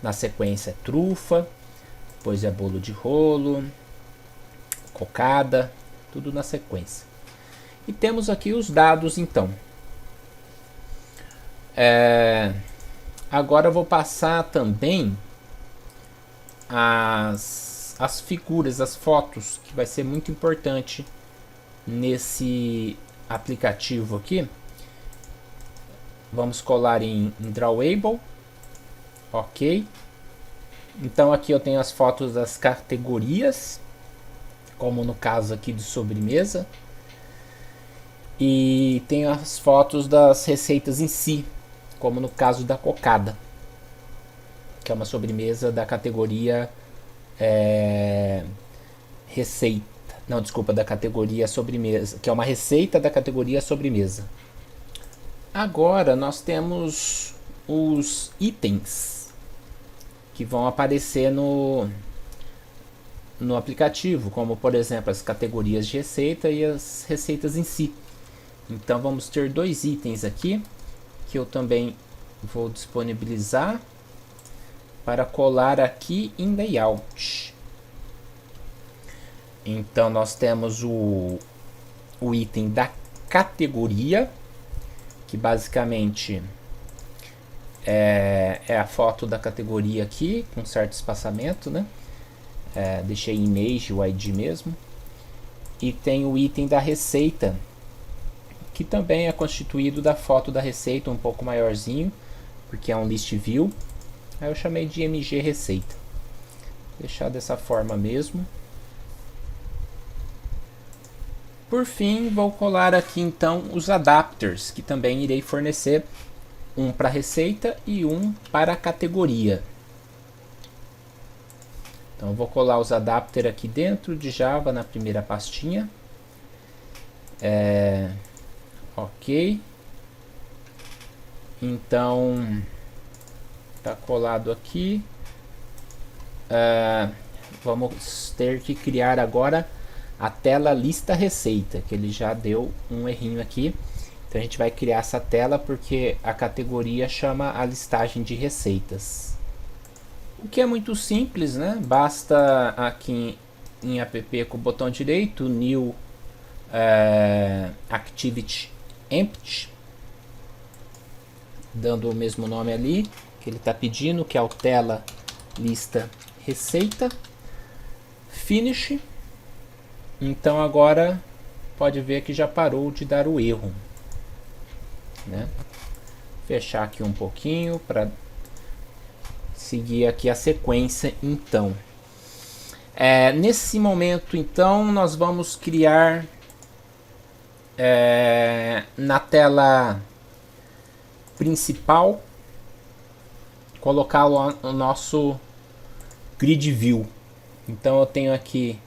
na sequência é trufa, depois é bolo de rolo, cocada, tudo na sequência. E temos aqui os dados, então. Agora eu vou passar também as figuras, as fotos, que vai ser muito importante nesse aplicativo aqui. Vamos colar em Drawable. Ok. Então aqui eu tenho as fotos das categorias, como no caso aqui de sobremesa. E tenho as fotos das receitas em si, como no caso da cocada, que é uma sobremesa da categoria receita. Não, desculpa, da categoria sobremesa, que é uma receita da categoria sobremesa. Agora nós temos os itens que vão aparecer no aplicativo, como por exemplo as categorias de receita e as receitas em si. Então vamos ter dois itens aqui que eu também vou disponibilizar para colar aqui em layout. Então nós temos o item da categoria, que basicamente é a foto da categoria aqui, com certo espaçamento, né? Deixei image, o ID mesmo. E tem o item da receita, que também é constituído da foto da receita, um pouco maiorzinho, porque é um list view. Aí eu chamei de mg receita. Vou deixar dessa forma mesmo. Por fim, vou colar aqui então os adapters, que também irei fornecer, um para receita e um para a categoria. Então vou colar os adapters aqui dentro de Java na primeira pastinha. Ok. Então tá colado aqui. Vamos ter que criar agora a tela lista receita, que ele já deu um errinho aqui. Então a gente vai criar essa tela porque a categoria chama a listagem de receitas. O que é muito simples, né? Basta aqui em app com o botão direito, New Activity Empty, dando o mesmo nome ali que ele está pedindo, que é o tela lista receita. Finish. Então agora pode ver que já parou de dar o erro, né? Fechar aqui um pouquinho para seguir aqui a sequência. Então nesse momento então nós vamos criar na tela principal, colocar o nosso grid view. Então eu tenho aqui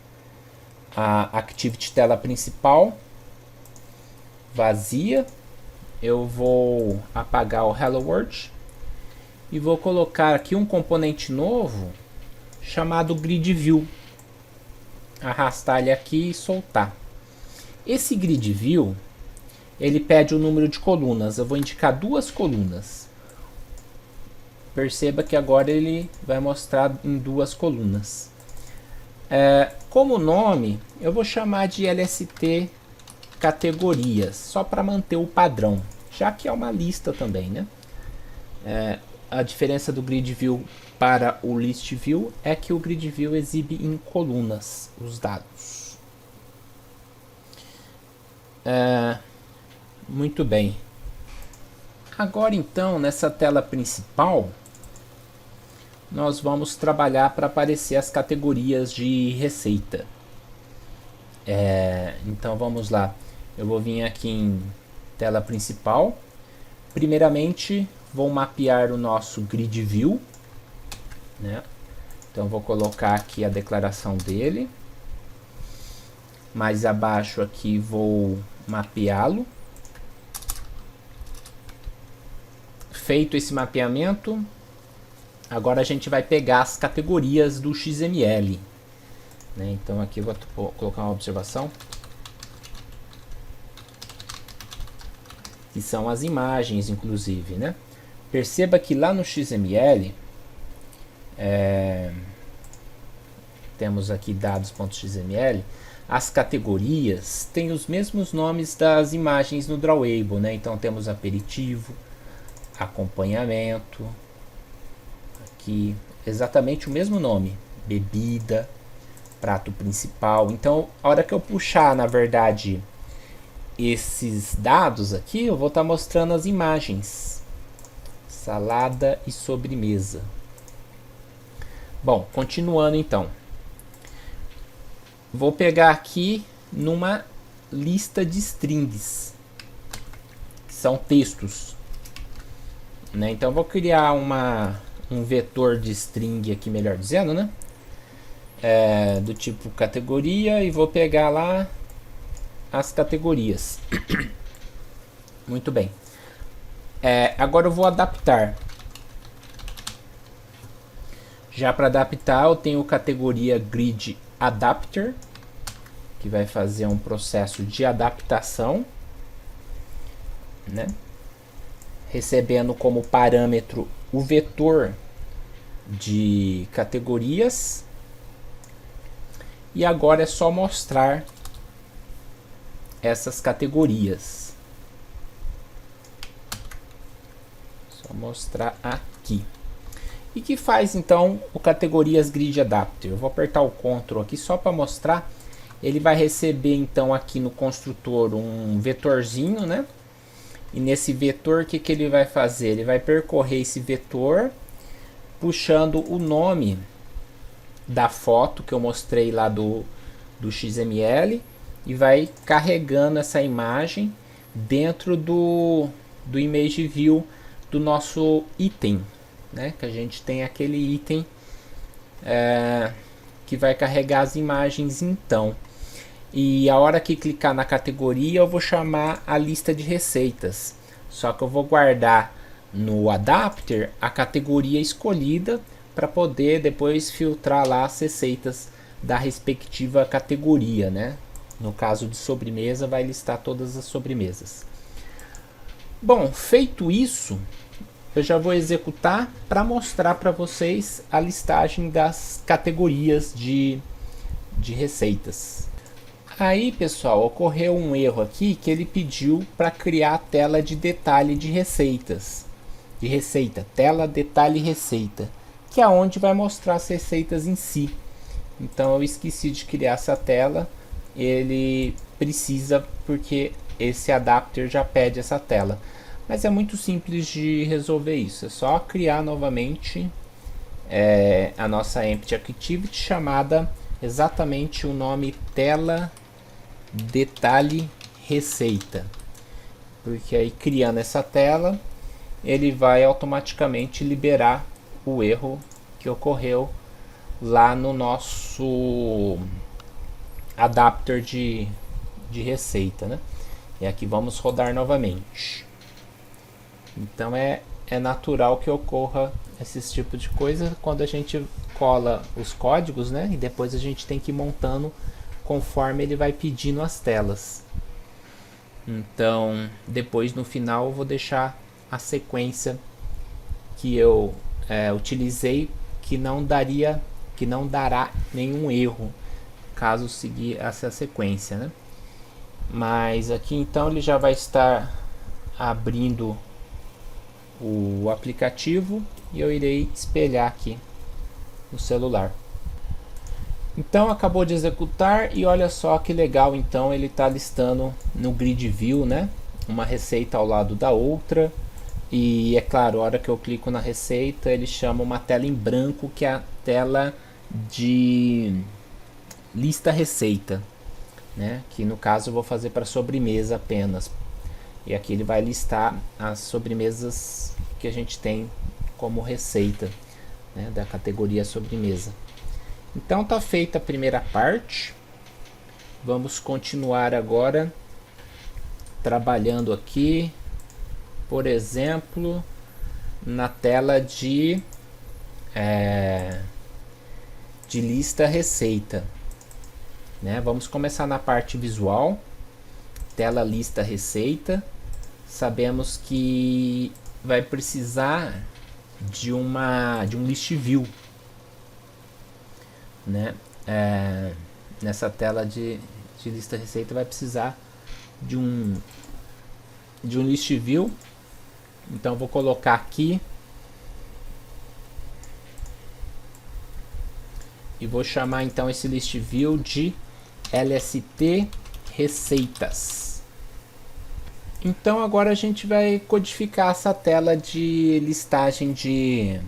a activity tela principal vazia. Eu vou apagar o Hello World e vou colocar aqui um componente novo chamado grid view. Arrastar ele aqui e soltar. Esse grid view, ele pede o número de colunas. Eu vou indicar 2 colunas. Perceba que agora ele vai mostrar em 2 colunas. Como nome, eu vou chamar de LST categorias, só para manter o padrão, já que é uma lista também, né? A diferença do grid view para o list view é que o grid view exibe em colunas os dados. Muito bem. Agora então, nessa tela principal, nós vamos trabalhar para aparecer as categorias de receita. Então vamos lá. Eu vou vir aqui em tela principal. Primeiramente, vou mapear o nosso grid view, né? Então vou colocar aqui a declaração dele. Mais abaixo aqui vou mapeá-lo. Feito esse mapeamento, agora a gente vai pegar as categorias do XML, né? Então aqui eu vou colocar uma observação, que são as imagens, inclusive, né? Perceba que lá no XML temos aqui dados.xml. As categorias têm os mesmos nomes das imagens no Drawable, né? Então temos aperitivo, acompanhamento, aqui exatamente o mesmo nome, bebida, prato principal. Então, a hora que eu puxar, na verdade, esses dados aqui, eu vou estar mostrando as imagens, salada e sobremesa. Bom, continuando então, vou pegar aqui numa lista de strings, que são textos, né? Então vou criar um vetor de string aqui, melhor dizendo, né? Do tipo categoria, e vou pegar lá as categorias. Muito bem. Agora eu vou adaptar. Já para adaptar, eu tenho categoria grid adapter, que vai fazer um processo de adaptação, né? Recebendo como parâmetro o vetor de categorias. E agora é só mostrar essas categorias. Só mostrar aqui. E que faz então o categorias grid adapter? Eu vou apertar o Ctrl aqui só para mostrar. Ele vai receber então aqui no construtor um vetorzinho, né? E nesse vetor, o que ele vai fazer? Ele vai percorrer esse vetor, puxando o nome da foto que eu mostrei lá do XML, e vai carregando essa imagem dentro do image view do nosso item, né? Que a gente tem aquele item que vai carregar as imagens então. E a hora que clicar na categoria, eu vou chamar a lista de receitas. Só que eu vou guardar no adapter a categoria escolhida para poder depois filtrar lá as receitas da respectiva categoria, né? No caso de sobremesa, vai listar todas as sobremesas. Bom, feito isso, eu já vou executar para mostrar para vocês a listagem das categorias de receitas. Aí, pessoal, ocorreu um erro aqui que ele pediu para criar a tela de detalhe de receitas. De receita, tela, detalhe, receita, que é onde vai mostrar as receitas em si. Então eu esqueci de criar essa tela, ele precisa porque esse adapter já pede essa tela. Mas é muito simples de resolver isso, é só criar novamente a nossa Empty Activity chamada exatamente o nome tela detalhe receita, porque aí criando essa tela ele vai automaticamente liberar o erro que ocorreu lá no nosso adapter de receita, né? E aqui vamos rodar novamente. Então é natural que ocorra esses tipos de coisa quando a gente cola os códigos, né? E depois a gente tem que ir montando conforme ele vai pedindo as telas. Então, depois no final eu vou deixar a sequência que eu utilizei, que não dará nenhum erro caso seguir essa sequência, né? Mas aqui então ele já vai estar abrindo o aplicativo e eu irei espelhar aqui no celular. Então acabou de executar e olha só que legal, então ele está listando no grid view, né, uma receita ao lado da outra. E é claro, a hora que eu clico na receita ele chama uma tela em branco, que é a tela de lista receita, né, que no caso eu vou fazer para sobremesa apenas. E aqui ele vai listar as sobremesas que a gente tem como receita, né, da categoria sobremesa. Então tá feita a primeira parte. Vamos continuar agora trabalhando aqui, por exemplo, na tela de lista receita, né? Vamos começar na parte visual, tela lista receita. Sabemos que vai precisar de um list view, né? Nessa tela de lista receita vai precisar de um list view. Então vou colocar aqui e vou chamar então esse list view de LST receitas. Então agora a gente vai codificar essa tela de listagem de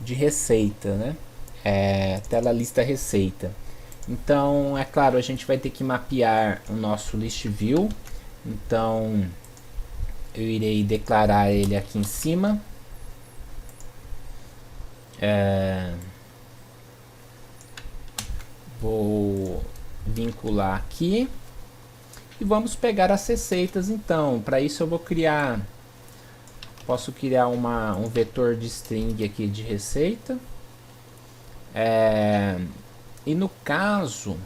receita, né? Tela lista receita. Então é claro, a gente vai ter que mapear o nosso list view. Então eu irei declarar ele aqui em cima. Vou vincular aqui e vamos pegar as receitas. Então para isso eu vou posso criar um vetor de string aqui de receita. E no caso,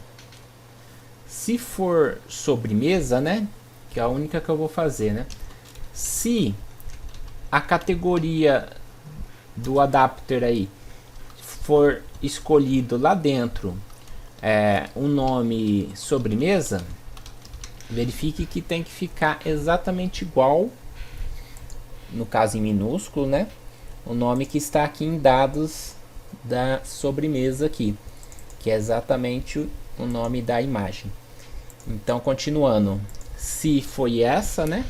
se for sobremesa, né, que é a única que eu vou fazer, né, se a categoria do adapter aí for escolhido lá dentro um nome sobremesa, verifique que tem que ficar exatamente igual, no caso em minúsculo, né, o nome que está aqui em dados da sobremesa aqui, que é exatamente o nome da imagem. Então continuando, se foi essa, né,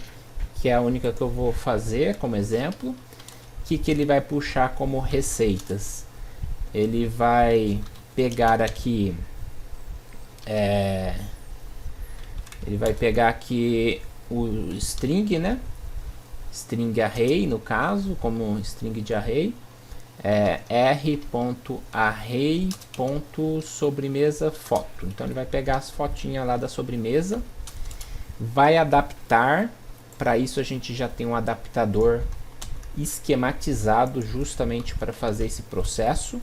que é a única que eu vou fazer como exemplo, que ele vai puxar como receitas? Ele vai pegar aqui ele vai pegar aqui o string, né, string array no caso, como string de array, r.array.sobremesa foto. Então ele vai pegar as fotinhas lá da sobremesa, vai adaptar. Para isso a gente já tem um adaptador esquematizado justamente para fazer esse processo,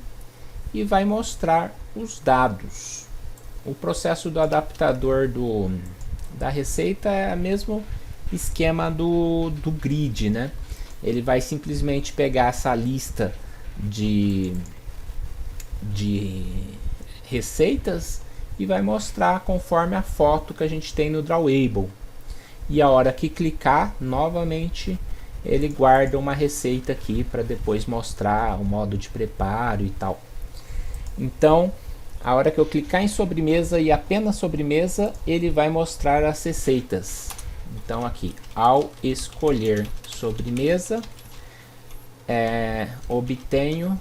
e vai mostrar os dados. O processo do adaptador da receita é o mesmo esquema do grid, né? Ele vai simplesmente pegar essa lista de receitas e vai mostrar conforme a foto que a gente tem no Drawable. E a hora que clicar, novamente ele guarda uma receita aqui para depois mostrar o modo de preparo e tal. Então, a hora que eu clicar em sobremesa e apenas sobremesa, ele vai mostrar as receitas. Então aqui, ao escolher sobremesa, obtenho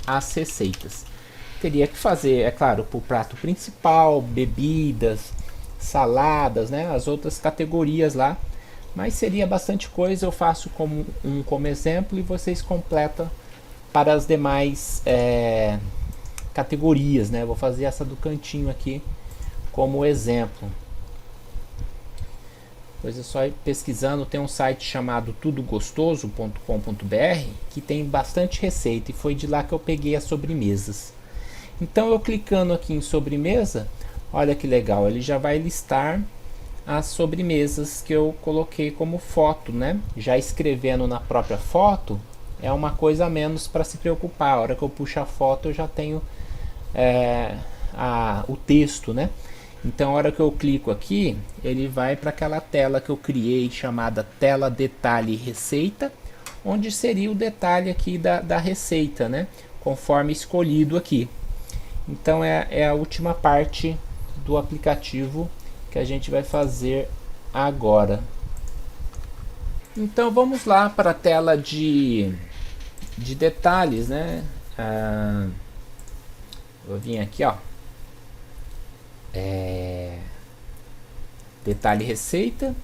as receitas. Teria que fazer, é claro, para o prato principal, bebidas, saladas, né, as outras categorias lá, mas seria bastante coisa. Eu faço como exemplo e vocês completam para as demais categorias, né? Vou fazer essa do cantinho aqui como exemplo. Depois é só ir pesquisando. Tem um site chamado tudogostoso.com.br que tem bastante receita e foi de lá que eu peguei as sobremesas. Então eu clicando aqui em sobremesa, olha que legal, ele já vai listar as sobremesas que eu coloquei como foto, né? Já escrevendo na própria foto é uma coisa a menos para se preocupar. A hora que eu puxo a foto eu já tenho o texto, né? Então a hora que eu clico aqui, ele vai para aquela tela que eu criei chamada tela detalhe receita, onde seria o detalhe aqui da receita, né? Conforme escolhido aqui. Então é a última parte do aplicativo que a gente vai fazer agora. Então vamos lá para a tela de detalhes, né? Vou vir aqui, ó. Detalhe receita,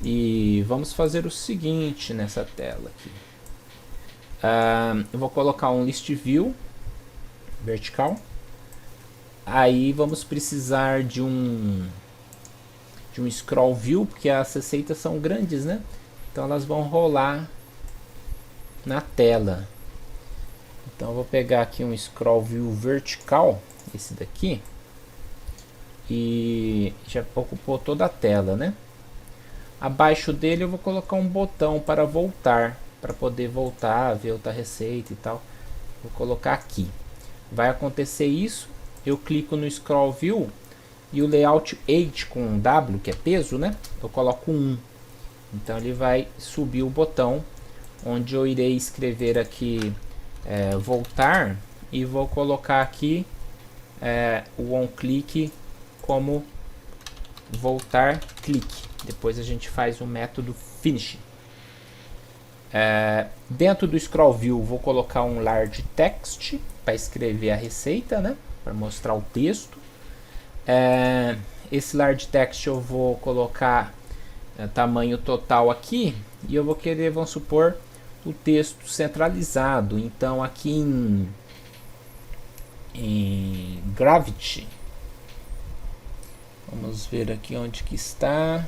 e vamos fazer o seguinte nessa tela aqui. Eu vou colocar um list view vertical. Aí vamos precisar de um scroll view, porque as receitas são grandes, né? Então elas vão rolar na tela. Então eu vou pegar aqui um scroll view vertical, esse daqui, e já ocupou toda a tela, né? Abaixo dele eu vou colocar um botão para voltar, para poder voltar, ver outra receita e tal. Vou colocar aqui. Vai acontecer isso, eu clico no scroll view e o layout H com W, que é peso, né? Eu coloco 1. Então ele vai subir o botão, onde eu irei escrever aqui voltar, e vou colocar aqui o onClick como voltar clique. Depois a gente faz o método finish. Dentro do scroll view vou colocar um large text para escrever a receita, né? Para mostrar o texto. Esse large text eu vou colocar tamanho total aqui, e eu vou querer, vamos supor, o texto centralizado. Então aqui em Gravity, vamos ver aqui onde que está.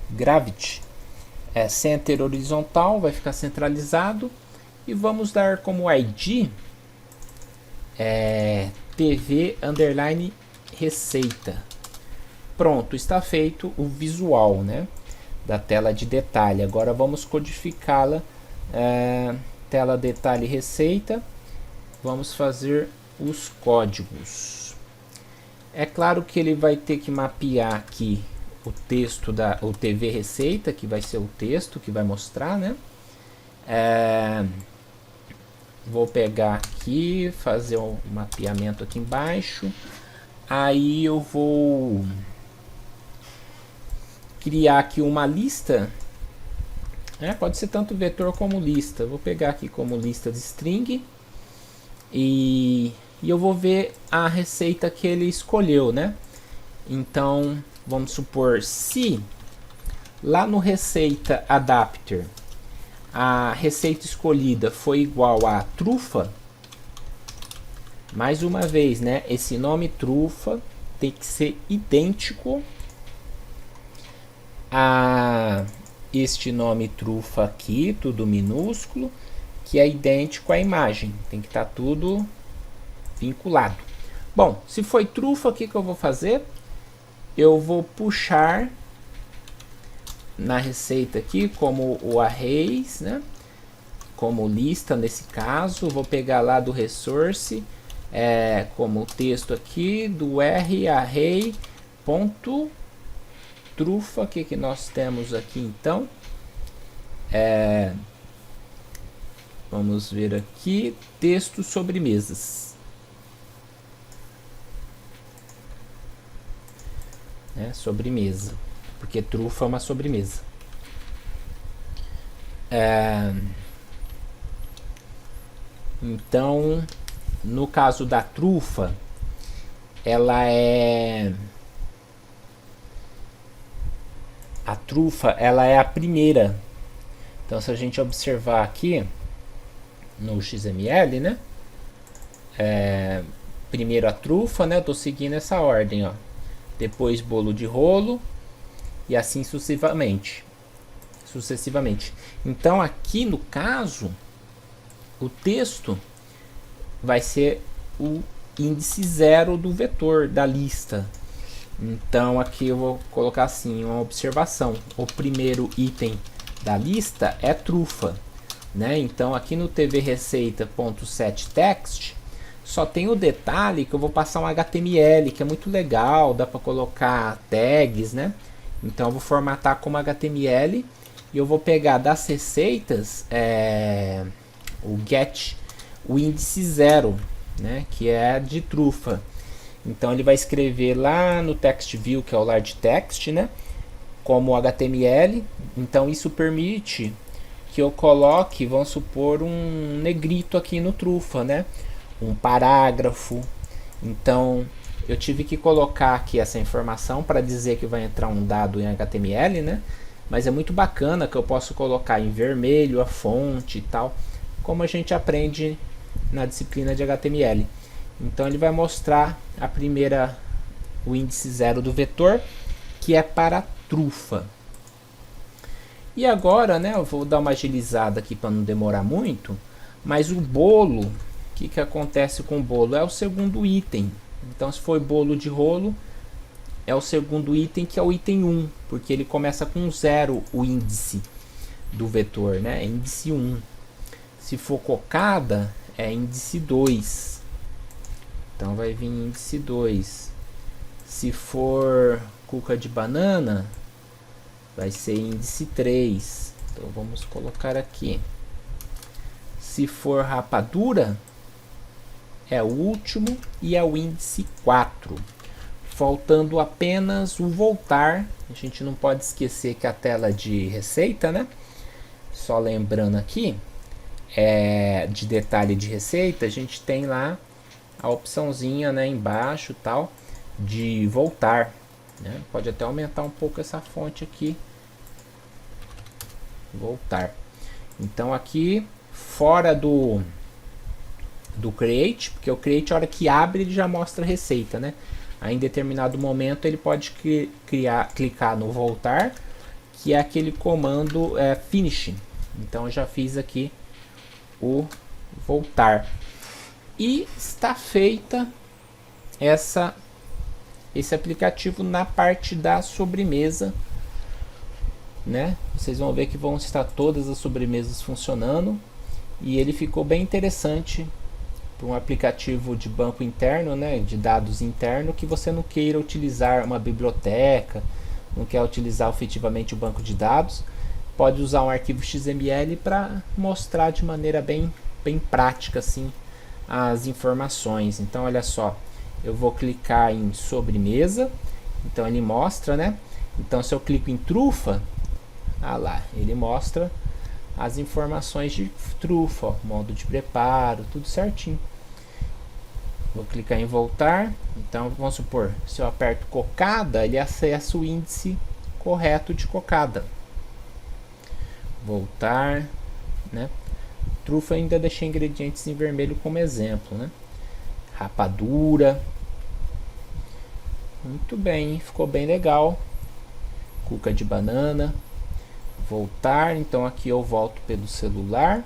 Gravity center horizontal, vai ficar centralizado, e vamos dar como ID TV underline receita. Pronto, está feito o visual, né, da tela de detalhe. Agora vamos codificá-la. Tela detalhe receita. Vamos fazer os códigos. É claro que ele vai ter que mapear aqui o texto o TV receita, que vai ser o texto que vai mostrar, né? Vou pegar aqui, fazer um mapeamento aqui embaixo. Aí eu vou criar aqui uma lista. Pode ser tanto vetor como lista. Vou pegar aqui como lista de string. E eu vou ver a receita que ele escolheu, né? Então, vamos supor, se lá no receita adapter a receita escolhida foi igual a trufa, mais uma vez, né? Esse nome trufa tem que ser idêntico a este nome trufa aqui, tudo minúsculo, que é idêntico à imagem. Tem que estar tudo vinculado. Bom, se foi trufa, o que eu vou fazer? Eu vou puxar na receita aqui como o arrays, né? Como lista nesse caso. Vou pegar lá do resource como o texto aqui do R array ponto trufa. O que nós temos aqui então? Vamos ver aqui, texto sobremesas. Sobremesa, porque trufa é uma sobremesa. Então, no caso da trufa, a trufa ela é a primeira. Então, se a gente observar aqui no XML, né? Primeiro a trufa, né? Eu tô seguindo essa ordem, ó. Depois bolo de rolo e assim sucessivamente. Então, aqui no caso, o texto vai ser o índice 0 do vetor da lista. Então aqui eu vou colocar assim uma observação: o primeiro item da lista é trufa, né? Então aqui no tv receita.setText só tem o detalhe que eu vou passar um HTML, que é muito legal, dá para colocar tags, né? Então eu vou formatar como HTML e eu vou pegar das receitas o get, o índice 0, né? Que é de trufa. Então ele vai escrever lá no text view, que é o large text, né? Como HTML. Então isso permite que eu coloque, vamos supor, um negrito aqui no trufa, né? Um parágrafo. Então eu tive que colocar aqui essa informação para dizer que vai entrar um dado em HTML, né? Mas é muito bacana que eu posso colocar em vermelho a fonte e tal, como a gente aprende na disciplina de HTML. Então ele vai mostrar o índice 0 do vetor, que é para trufa. E agora, né, eu vou dar uma agilizada aqui para não demorar muito, mas o bolo, o que acontece com o bolo? É o segundo item. Então se for bolo de rolo, é o segundo item, que é o item 1, porque ele começa com 0 o índice do vetor, né? É índice 1. Se for cocada, é índice 2. Então vai vir índice 2. Se for cuca de banana, vai ser índice 3. Então vamos colocar aqui. Se for rapadura, é o último e é o índice 4. Faltando apenas o voltar. A gente não pode esquecer que a tela de receita, né? Só lembrando aqui, de detalhe de receita, a gente tem lá a opçãozinha, né, embaixo, tal, de voltar, né? Pode até aumentar um pouco essa fonte aqui. Voltar. Então aqui fora do create, porque o create, a hora que abre, ele já mostra a receita, né? Aí em determinado momento ele pode clicar no voltar, que é aquele comando finish. Então eu já fiz aqui o voltar. E está feita esse aplicativo na parte da sobremesa, né? Vocês vão ver que vão estar todas as sobremesas funcionando. E ele ficou bem interessante para um aplicativo de banco interno, né, de dados interno, que você não queira utilizar uma biblioteca, não quer utilizar efetivamente o banco de dados, pode usar um arquivo XML para mostrar de maneira bem prática assim as informações. Então olha só, eu vou clicar em sobremesa, então ele mostra, né? Então se eu clico em trufa, lá, ele mostra as informações de trufa, ó, modo de preparo, tudo certinho. Vou clicar em voltar. Então vamos supor, se eu aperto cocada, ele acessa o índice correto de cocada. Voltar, né? Trufa ainda deixei ingredientes em vermelho como exemplo, né? Rapadura. Muito bem, ficou bem legal. Cuca de banana. Voltar, então aqui eu volto pelo celular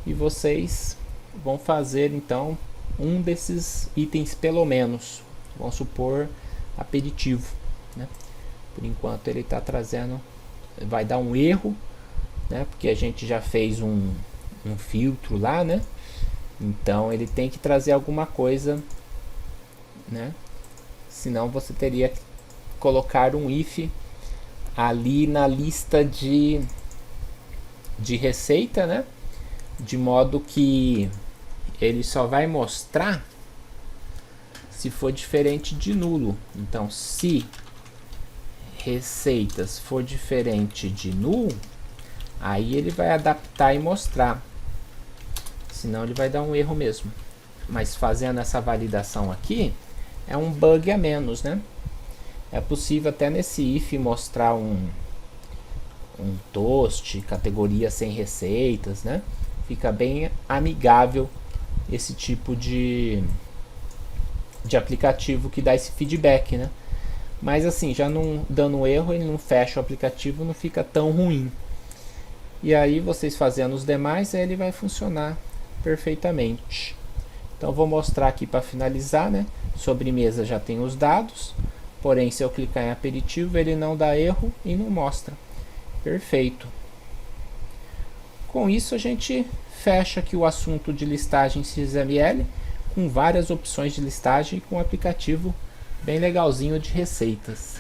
e vocês vão fazer então um desses itens pelo menos. Vamos supor aperitivo, né? Por enquanto ele está trazendo, vai dar um erro, né? Porque a gente já fez um filtro lá, né? Então ele tem que trazer alguma coisa, né? Senão você teria que colocar um if ali na lista de receita, né? De modo que ele só vai mostrar se for diferente de nulo. Então, se receitas for diferente de null, aí ele vai adaptar e mostrar. Senão ele vai dar um erro mesmo. Mas fazendo essa validação aqui, é um bug a menos, né? É possível até nesse if mostrar um toast, categoria sem receitas, né? Fica bem amigável esse tipo de aplicativo que dá esse feedback, né? Mas assim, já não dando erro, ele não fecha o aplicativo, não fica tão ruim. E aí vocês fazendo os demais, ele vai funcionar perfeitamente. Então vou mostrar aqui para finalizar, né? Sobremesa já tem os dados, porém se eu clicar em aperitivo ele não dá erro e não mostra. Perfeito. Com isso a gente fecha aqui o assunto de listagem XML, com várias opções de listagem, com um aplicativo bem legalzinho de receitas.